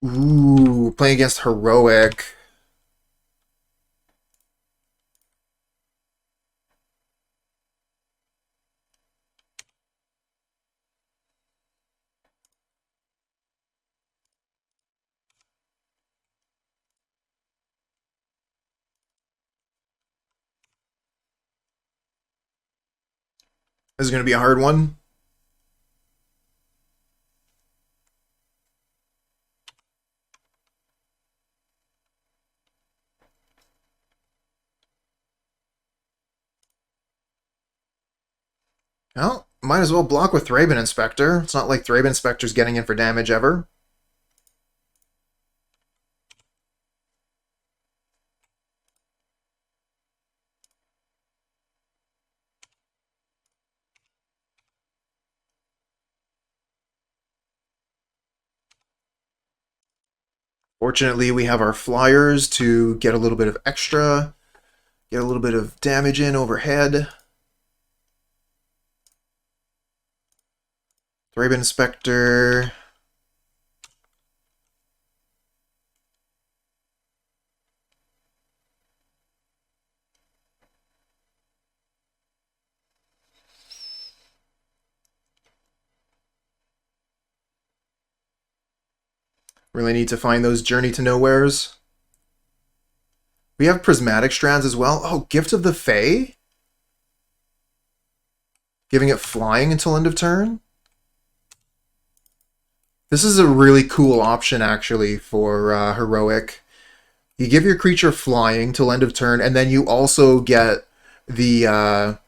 Ooh, playing against Herioc. This is going to be a hard one. Well, might as well block with Thraben Inspector. It's not like Thraben Inspector's getting in for damage ever. Fortunately, we have our flyers to get a little bit of extra, get a little bit of damage in overhead. Thraben Inspector. Really need to find those Journey to Nowheres. We have Prismatic Strands as well. Oh, Gift of the Fae? Giving it flying until end of turn? This is a really cool option, actually, for Herioc. You give your creature flying till end of turn, and then you also get the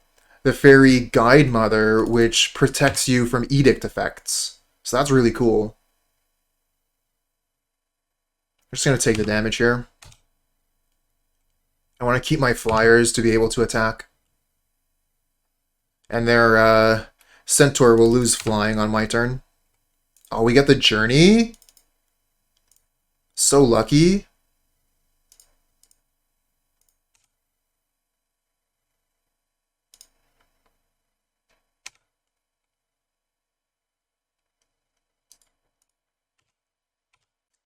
the Fairy Guide Mother, which protects you from edict effects. So that's really cool. I'm just going to take the damage here. I want to keep my flyers to be able to attack. And their Centaur will lose flying on my turn. Oh, we get the Journey? So lucky.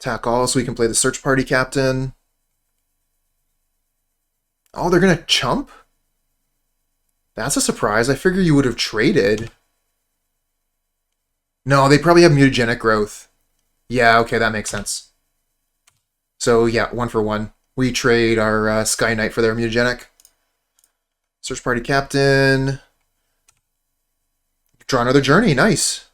Attack all so we can play the Search Party Captain. Oh, they're going to chump? That's a surprise. I figure you would have traded. No, they probably have mutagenic growth. Yeah, okay, that makes sense. So, yeah, 1 for 1. We trade our Sky Knight for their mutagenic. Search Party Captain. Draw another Journey. Nice.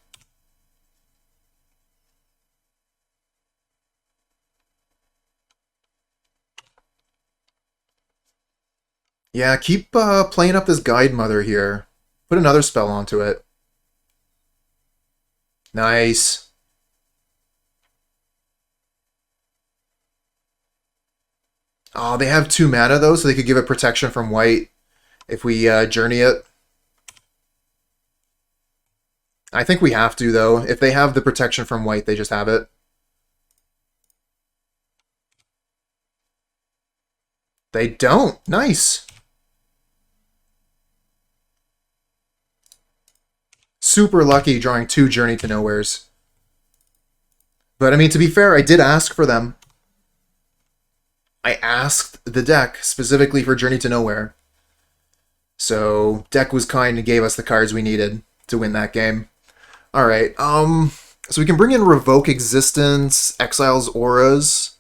Yeah, keep playing up this Guide Mother here. Put another spell onto it. Nice. Oh, they have 2 mana, though, so they could give it protection from white if we Journey it. I think we have to, though. If they have the protection from white, they just have it. They don't. Nice. Super lucky drawing 2 Journey to Nowheres. But, I mean, to be fair, I did ask for them. I asked the deck specifically for Journey to Nowhere. So, deck was kind and gave us the cards we needed to win that game. Alright, so we can bring in Revoke Existence, Exiles Auras.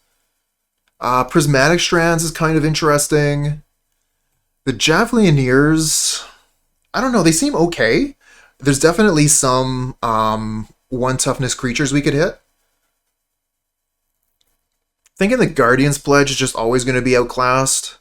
Prismatic Strands is kind of interesting. The Javelineers, I don't know, they seem okay. There's definitely some 1 toughness creatures we could hit. Thinking the Guardian's Pledge is just always going to be outclassed.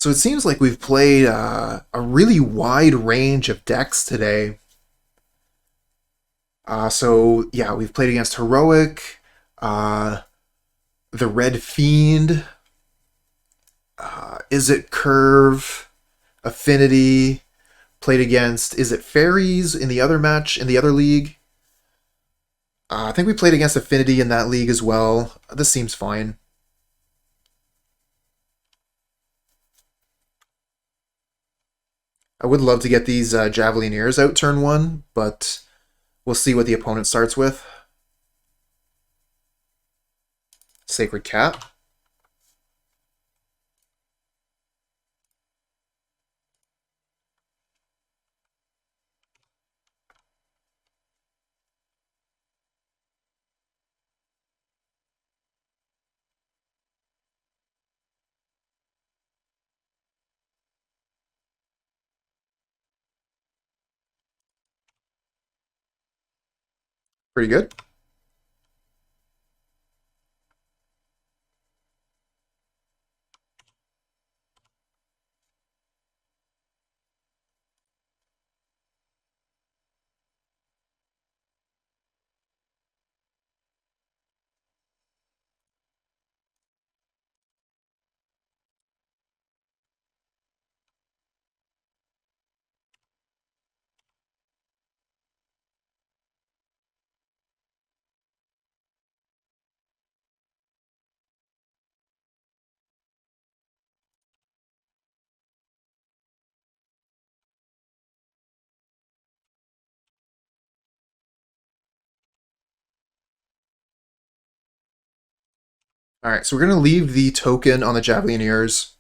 So it seems like we've played a really wide range of decks today. So, yeah, we've played against Heroic, the Red Fiend, Izzet Curve, Affinity, played against Izzet Fairies in the other match, in the other league. I think we played against Affinity in that league as well. This seems fine. I would love to get these Javelineers out turn 1, but we'll see what the opponent starts with. Sacred Cat. Pretty good. Alright, so we're going to leave the token on the Javelineers.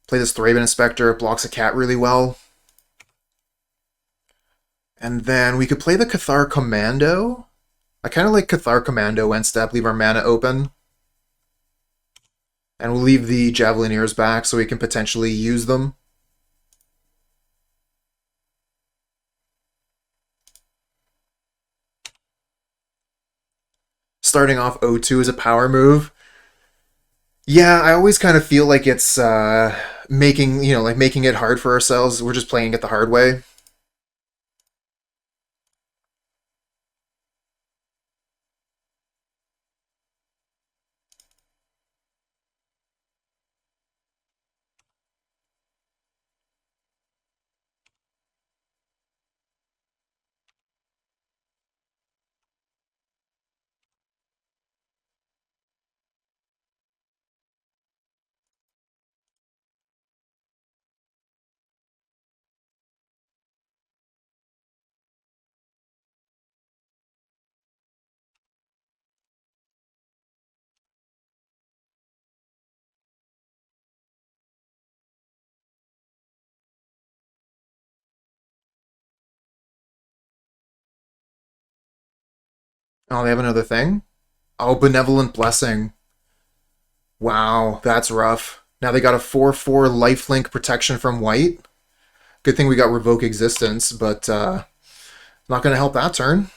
Play this Thraben Inspector. It blocks a cat really well. And then we could play the Cathar Commando. I kind of like Cathar Commando and step, leave our mana open. And we'll leave the Javelineers back so we can potentially use them. Starting off O2 is a power move. Yeah, I always kind of feel like it's making it hard for ourselves. We're just playing it the hard way. Oh, they have another thing? Oh, Benevolent Blessing. Wow, that's rough. Now they got a 4/4 lifelink protection from white. Good thing we got Revoke Existence, but not going to help that turn.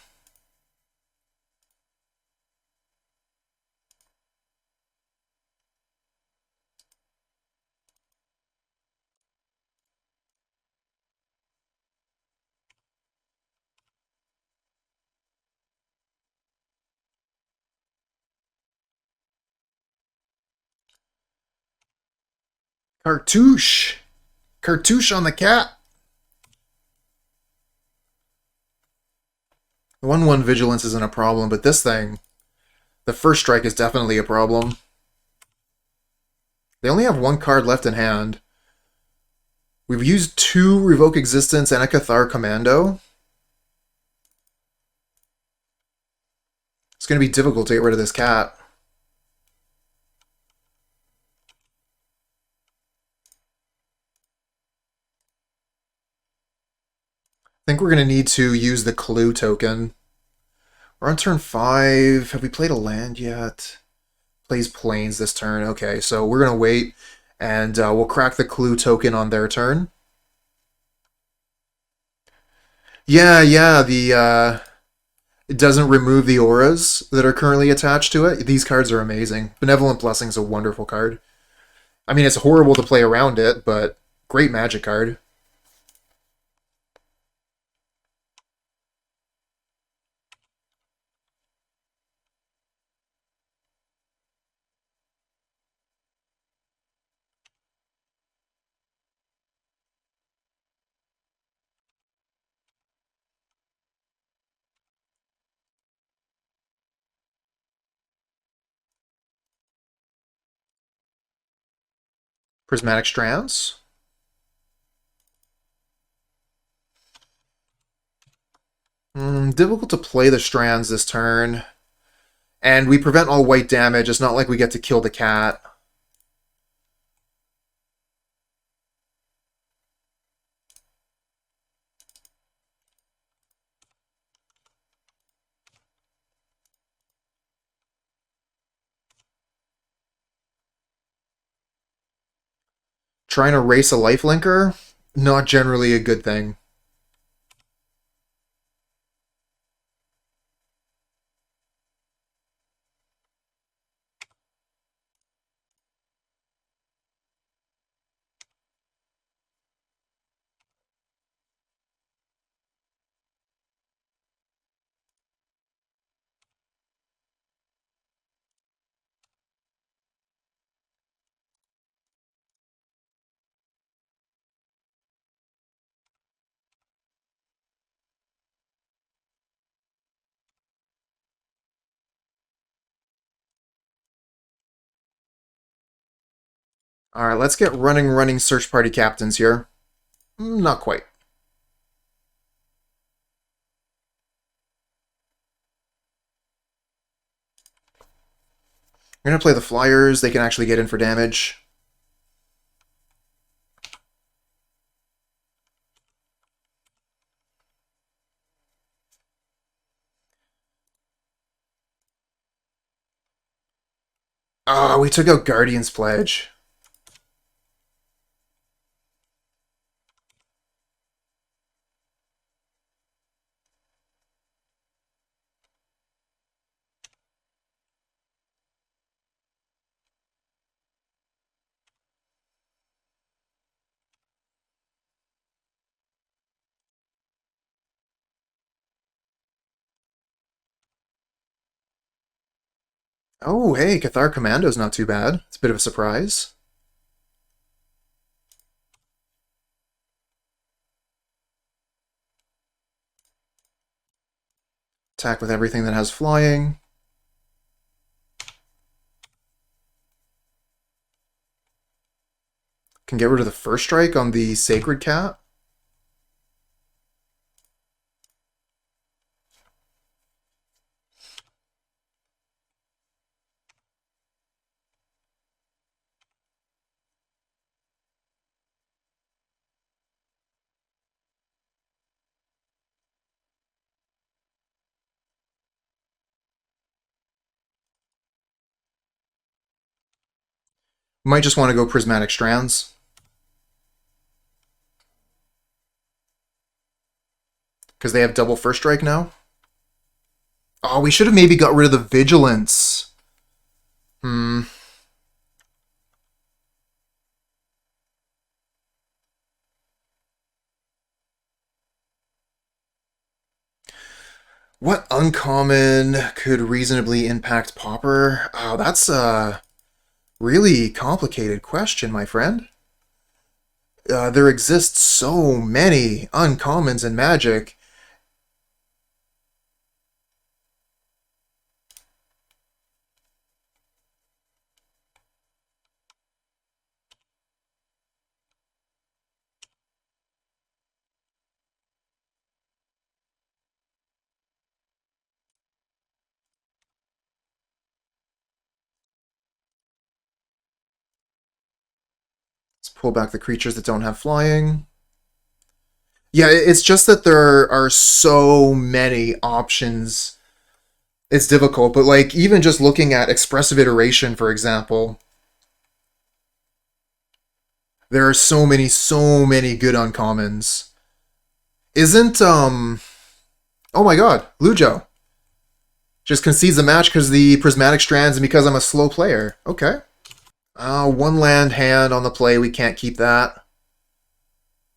Cartouche! Cartouche on the cat! The 1/1 Vigilance isn't a problem, but this thing, the first strike is definitely a problem. They only have one card left in hand. We've used 2 Revoke Existence and a Cathar Commando. It's going to be difficult to get rid of this cat. I think we're going to need to use the Clue token. We're on turn 5. Have we played a land yet? Plays Plains this turn. Okay, so we're going to wait, and we'll crack the Clue token on their turn. Yeah, it doesn't remove the auras that are currently attached to it. These cards are amazing. Benevolent Blessing is a wonderful card. I mean, it's horrible to play around it, but great Magic card. Prismatic Strands. Difficult to play the Strands this turn. And we prevent all white damage. It's not like we get to kill the cat. Trying to race a lifelinker? Not generally a good thing. Alright, let's get running search party captains here. Not quite. I'm going to play the Flyers. They can actually get in for damage. Oh, we took out Guardian's Pledge. Oh, hey, Cathar Commando's not too bad. It's a bit of a surprise. Attack with everything that has flying. Can get rid of the first strike on the Sacred Cat. Might just want to go Prismatic Strands. Because they have double first strike now. Oh, we should have maybe got rid of the Vigilance. What uncommon could reasonably impact Pauper? Oh, that's a really complicated question, my friend. There exist so many uncommons in Magic. Let's pull back the creatures that don't have flying. Yeah, it's just that there are so many options. It's difficult, but like even just looking at expressive iteration, for example, there are so many good uncommons. Isn't oh my god, Lujo just concedes the match because the Prismatic Strands and because I'm a slow player. Okay. One land hand on the play, we can't keep that.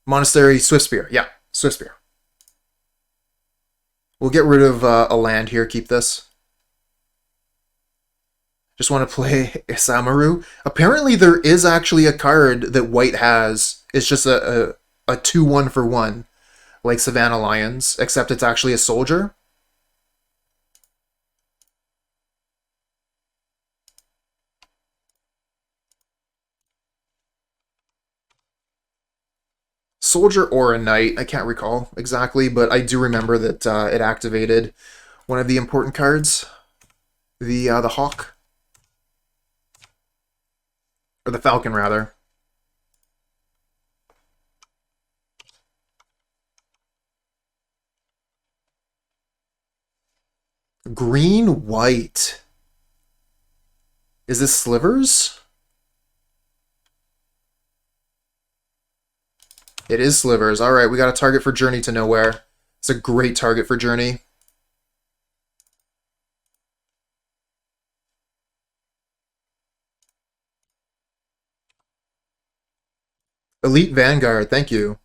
Monastery, Swift Spear. Yeah, Swift Spear. We'll get rid of a land here, keep this. Just want to play Isamaru. Apparently there is actually a card that white has. It's just a 2-1 for 1, like Savannah Lions, except it's actually a soldier. Soldier or a knight, I can't recall exactly, but I do remember that it activated one of the important cards, the Hawk. Or the Falcon, rather. Green, white. Is this Slivers? It is Slivers. Alright, we got a target for Journey to Nowhere. It's a great target for Journey. Elite Vanguard, thank you.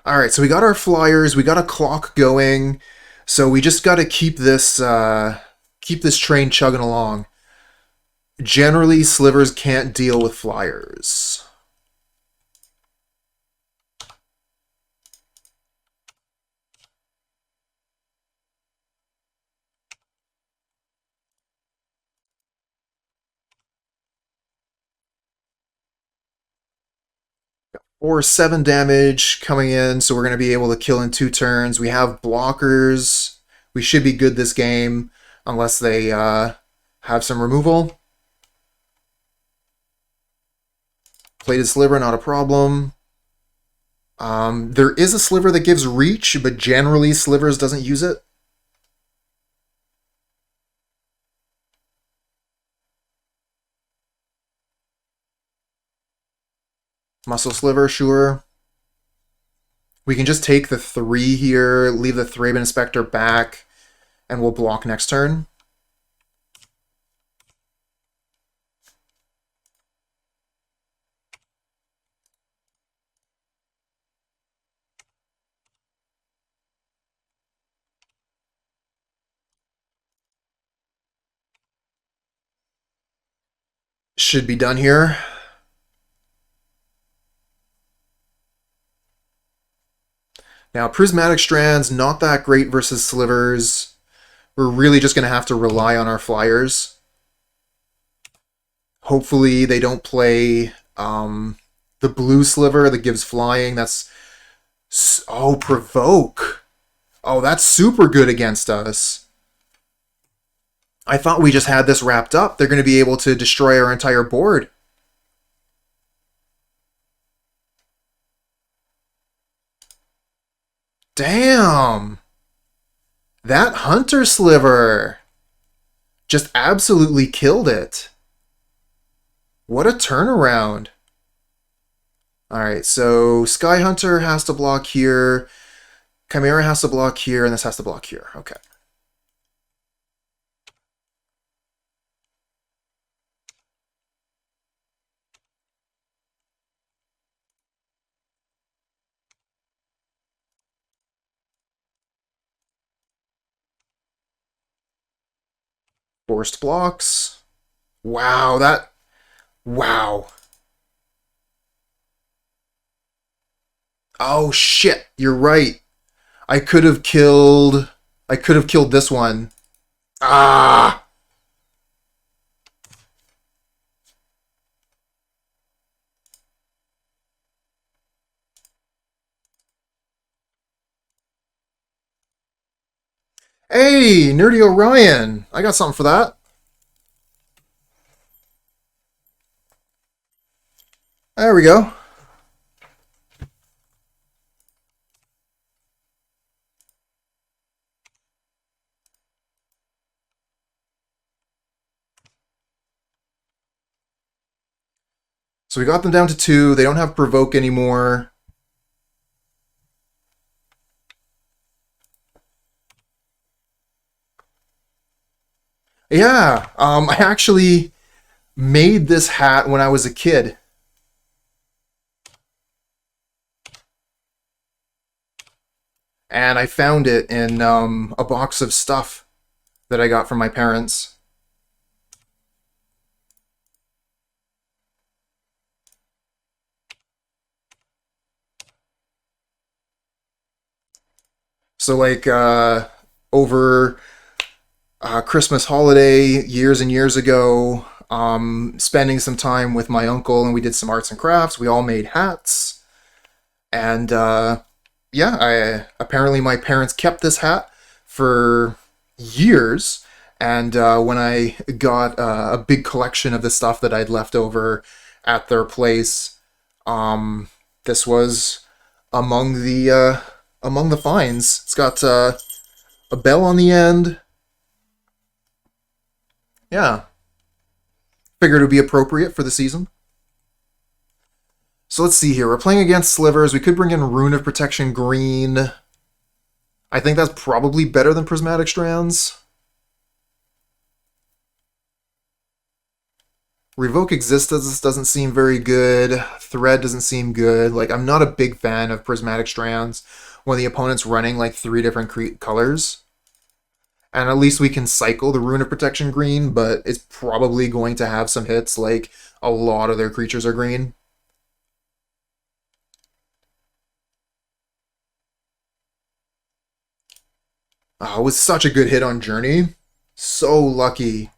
Alright, so we got our flyers, we got a clock going, so we just gotta keep this train chugging along. Generally, Slivers can't deal with flyers. Or 7 damage coming in, so we're going to be able to kill in 2 turns. We have blockers. We should be good this game, unless they have some removal. Plated Sliver, not a problem. There is a Sliver that gives reach, but generally Slivers doesn't use it. Muscle Sliver, sure. We can just take the 3 here, leave the Thraben Inspector back, and we'll block next turn. Should be done here. Now, Prismatic Strands, not that great versus Slivers. We're really just going to have to rely on our flyers. Hopefully they don't play the blue Sliver that gives flying. That's... Oh, Provoke. Oh, that's super good against us. I thought we just had this wrapped up. They're going to be able to destroy our entire board. Damn! That Hunter Sliver just absolutely killed it. What a turnaround. Alright, so Skyhunter has to block here, Chimera has to block here, and this has to block here. Okay. Forced blocks. Wow, that... Wow. Oh, shit. You're right. I could have killed this one. Ah! Hey, Nerdy Orion. I got something for that. There we go. So we got them down to 2. They don't have Provoke anymore. Yeah, I actually made this hat when I was a kid. And I found it in a box of stuff that I got from my parents. So like over Christmas holiday years and years ago, spending some time with my uncle, and we did some arts and crafts. We all made hats. And yeah, apparently my parents kept this hat for years. And when I got a big collection of the stuff that I'd left over at their place, this was among the finds. It's got a bell on the end. Yeah. Figured it would be appropriate for the season. So let's see here. We're playing against Slivers. We could bring in Rune of Protection Green. I think that's probably better than Prismatic Strands. Revoke Existence doesn't seem very good. Thread doesn't seem good. Like, I'm not a big fan of Prismatic Strands when the opponent's running like 3 different colors. And at least we can cycle the Rune of Protection Green, but it's probably going to have some hits, like a lot of their creatures are green. Oh, it was such a good hit on Journey. So lucky.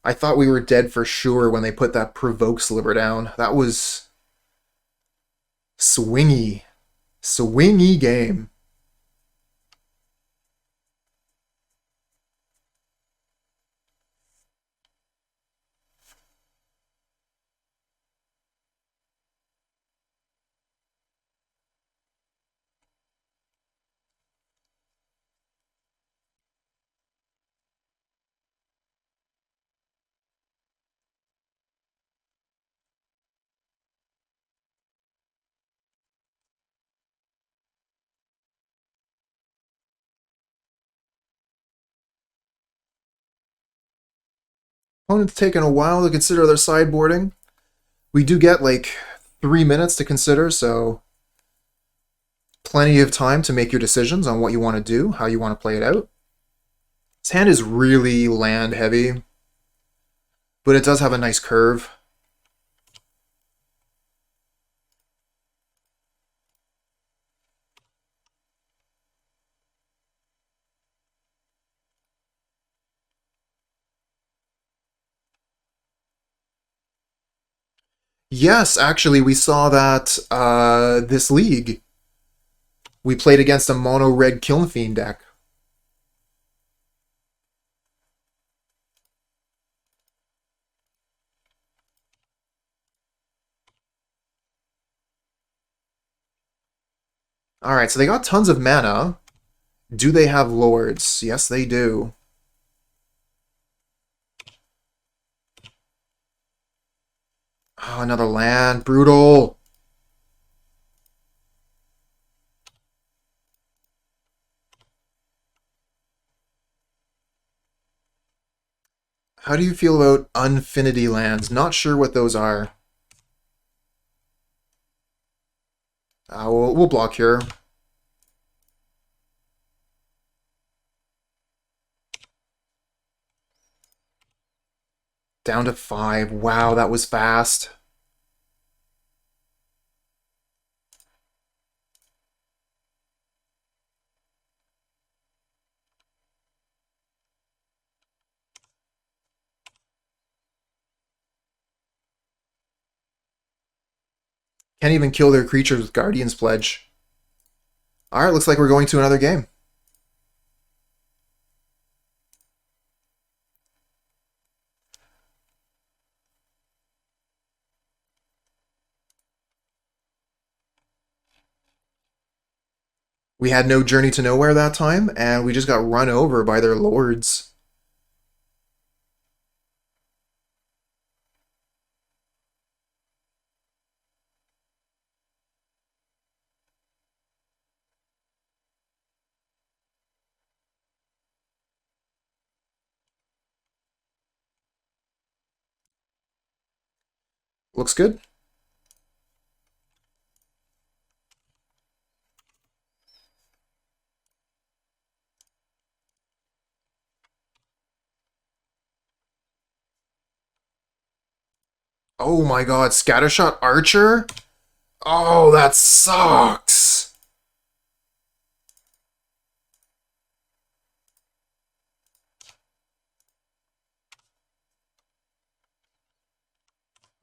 I thought we were dead for sure when they put that Provoke Sliver down. That was swingy. Swingy game. Opponent's taking a while to consider their sideboarding. We do get like 3 minutes to consider, so plenty of time to make your decisions on what you want to do, how you want to play it out. This hand is really land heavy, but it does have a nice curve. Yes, actually, we saw that this league. We played against a mono red Kiln Fiend deck. Alright, so they got tons of mana. Do they have lords? Yes, they do. Oh, another land. Brutal. How do you feel about Affinity lands? Not sure what those are. We'll block here. Down to 5. Wow, that was fast. Can't even kill their creatures with Guardian's Pledge. Alright, looks like we're going to another game. We had no Journey to Nowhere that time, and we just got run over by their lords. Looks good. Oh my god, Scattershot Archer? Oh, that sucks!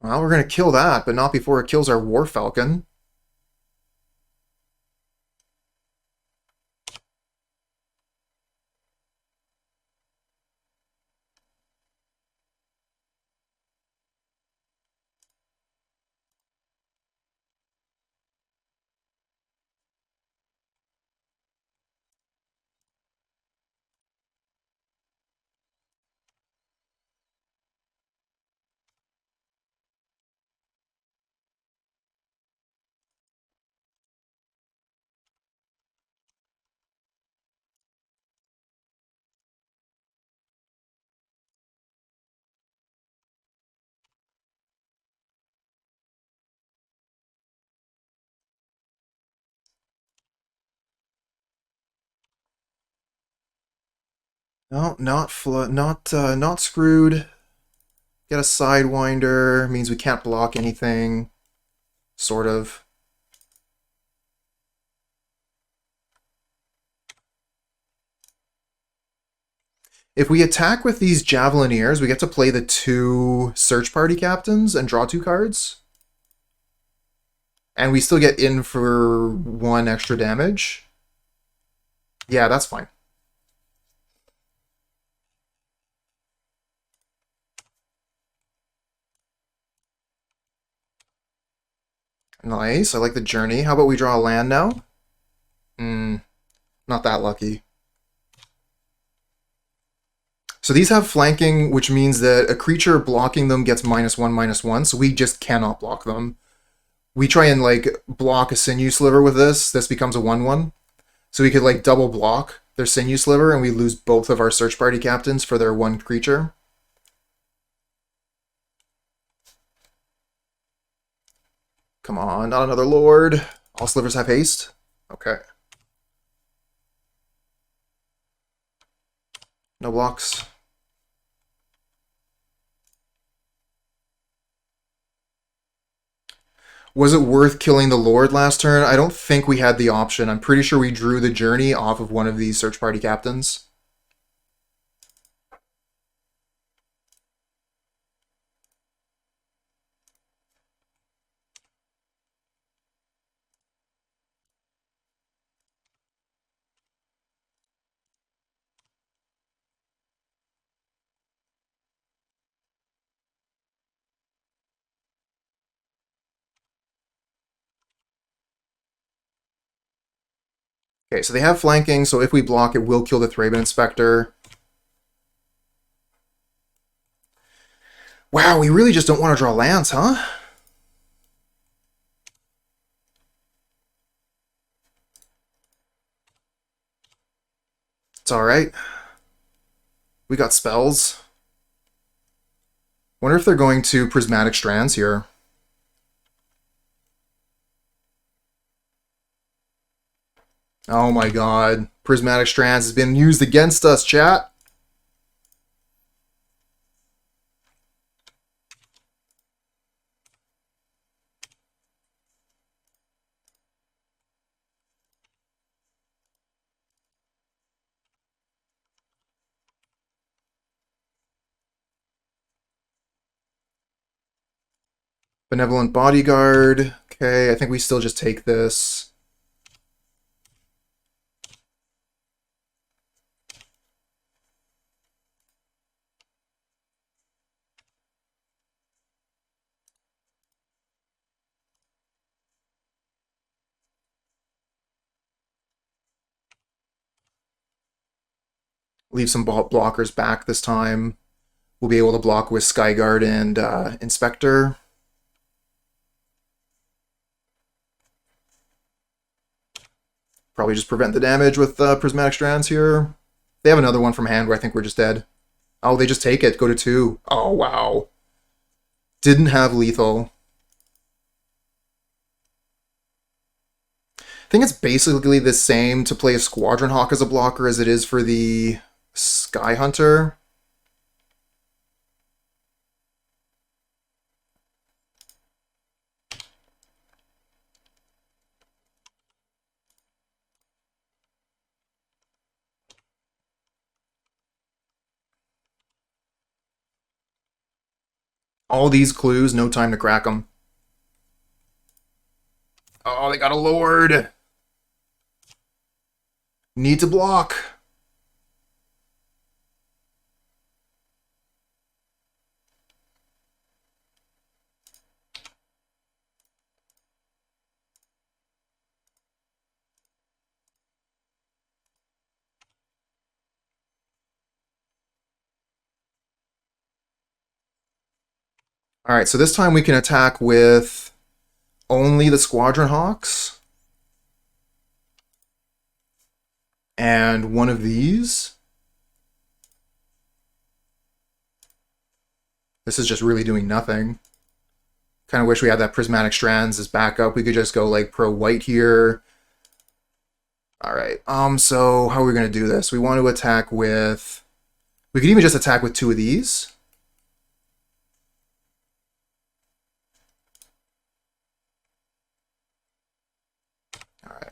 Well, we're gonna kill that, but not before it kills our War Falcon. No, not screwed. Get a Sidewinder, means we can't block anything. Sort of. If we attack with these Javelineers, we get to play the 2 Search Party Captains and draw 2 cards. And we still get in for 1 extra damage. Yeah, that's fine. Nice, I like the Journey. How about we draw a land now? Not that lucky. So these have flanking, which means that a creature blocking them gets -1/-1, so we just cannot block them. We try and, like, block a Sinew Sliver with this. This becomes a 1/1. So we could, like, double block their Sinew Sliver, and we lose both of our Search Party Captains for their 1 creature. Come on, not another Lord. All Slivers have haste? Okay. No blocks. Was it worth killing the Lord last turn? I don't think we had the option. I'm pretty sure we drew the journey off of one of these search party captains. Okay, so they have flanking, so if we block, it will kill the Thraben Inspector. Wow, we really just don't want to draw lands, huh? It's alright. We got spells. Wonder if they're going to Prismatic Strands here. Oh my god. Prismatic Strands has been used against us, chat. Benevolent Bodyguard. Okay, I think we still just take this. Leave some blockers back this time. We'll be able to block with Skyguard and Inspector. Probably just prevent the damage with Prismatic Strands here. They have another one from hand where I think we're just dead. Oh, they just take it. Go to 2. Oh, wow. Didn't have lethal. I think it's basically the same to play a Squadron Hawk as a blocker as it is for the Skyhunter. All these clues, no time to crack them. Oh, they got a Lord. Need to block. Alright, so this time we can attack with only the Squadron Hawks. And one of these. This is just really doing nothing. Kind of wish we had that Prismatic Strands as backup. We could just go like pro-white here. Alright, so how are we going to do this? We want to attack with... We could even just attack with 2 of these. Alright.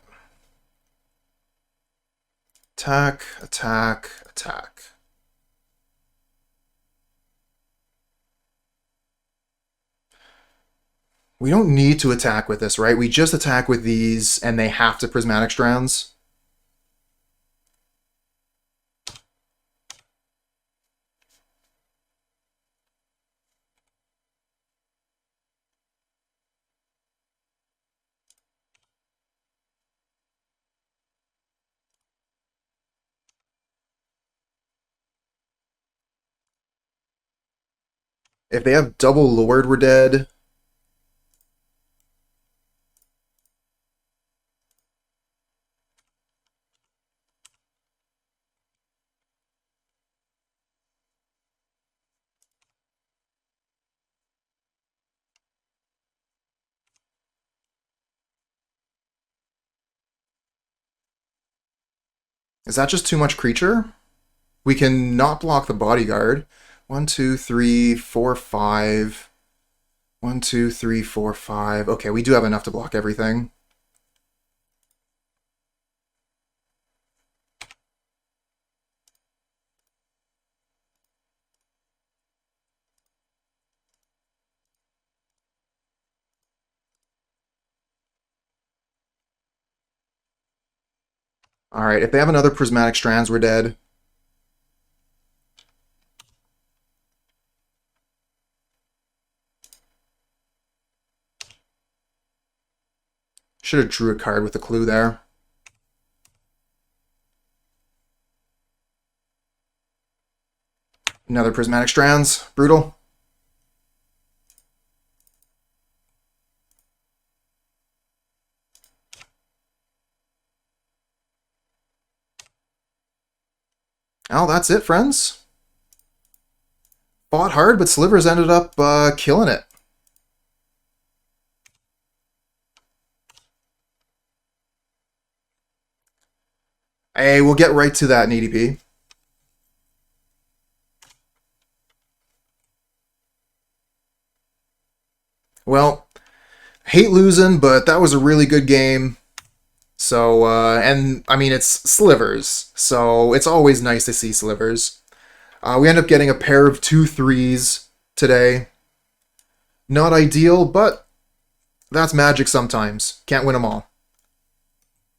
Attack, attack, attack. We don't need to attack with this, right? We just attack with these, and they have to Prismatic Strands. If they have double Lord, we're dead. Is that just too much creature? We can not block the bodyguard. 1, 2, 3, 4, 5. 1, 2, 3, 4, 5. Okay, we do have enough to block everything. Alright, if they have another Prismatic Strands, we're dead. Should have drew a card with a clue there. Another Prismatic Strands. Brutal. Oh, that's it, friends. Fought hard, but Slivers ended up killing it. Hey, we'll get right to that in EDP. Well, hate losing, but that was a really good game. So, and I mean, it's Slivers, so it's always nice to see Slivers. We end up getting a pair of 2/3s today. Not ideal, but that's Magic sometimes. Can't win them all.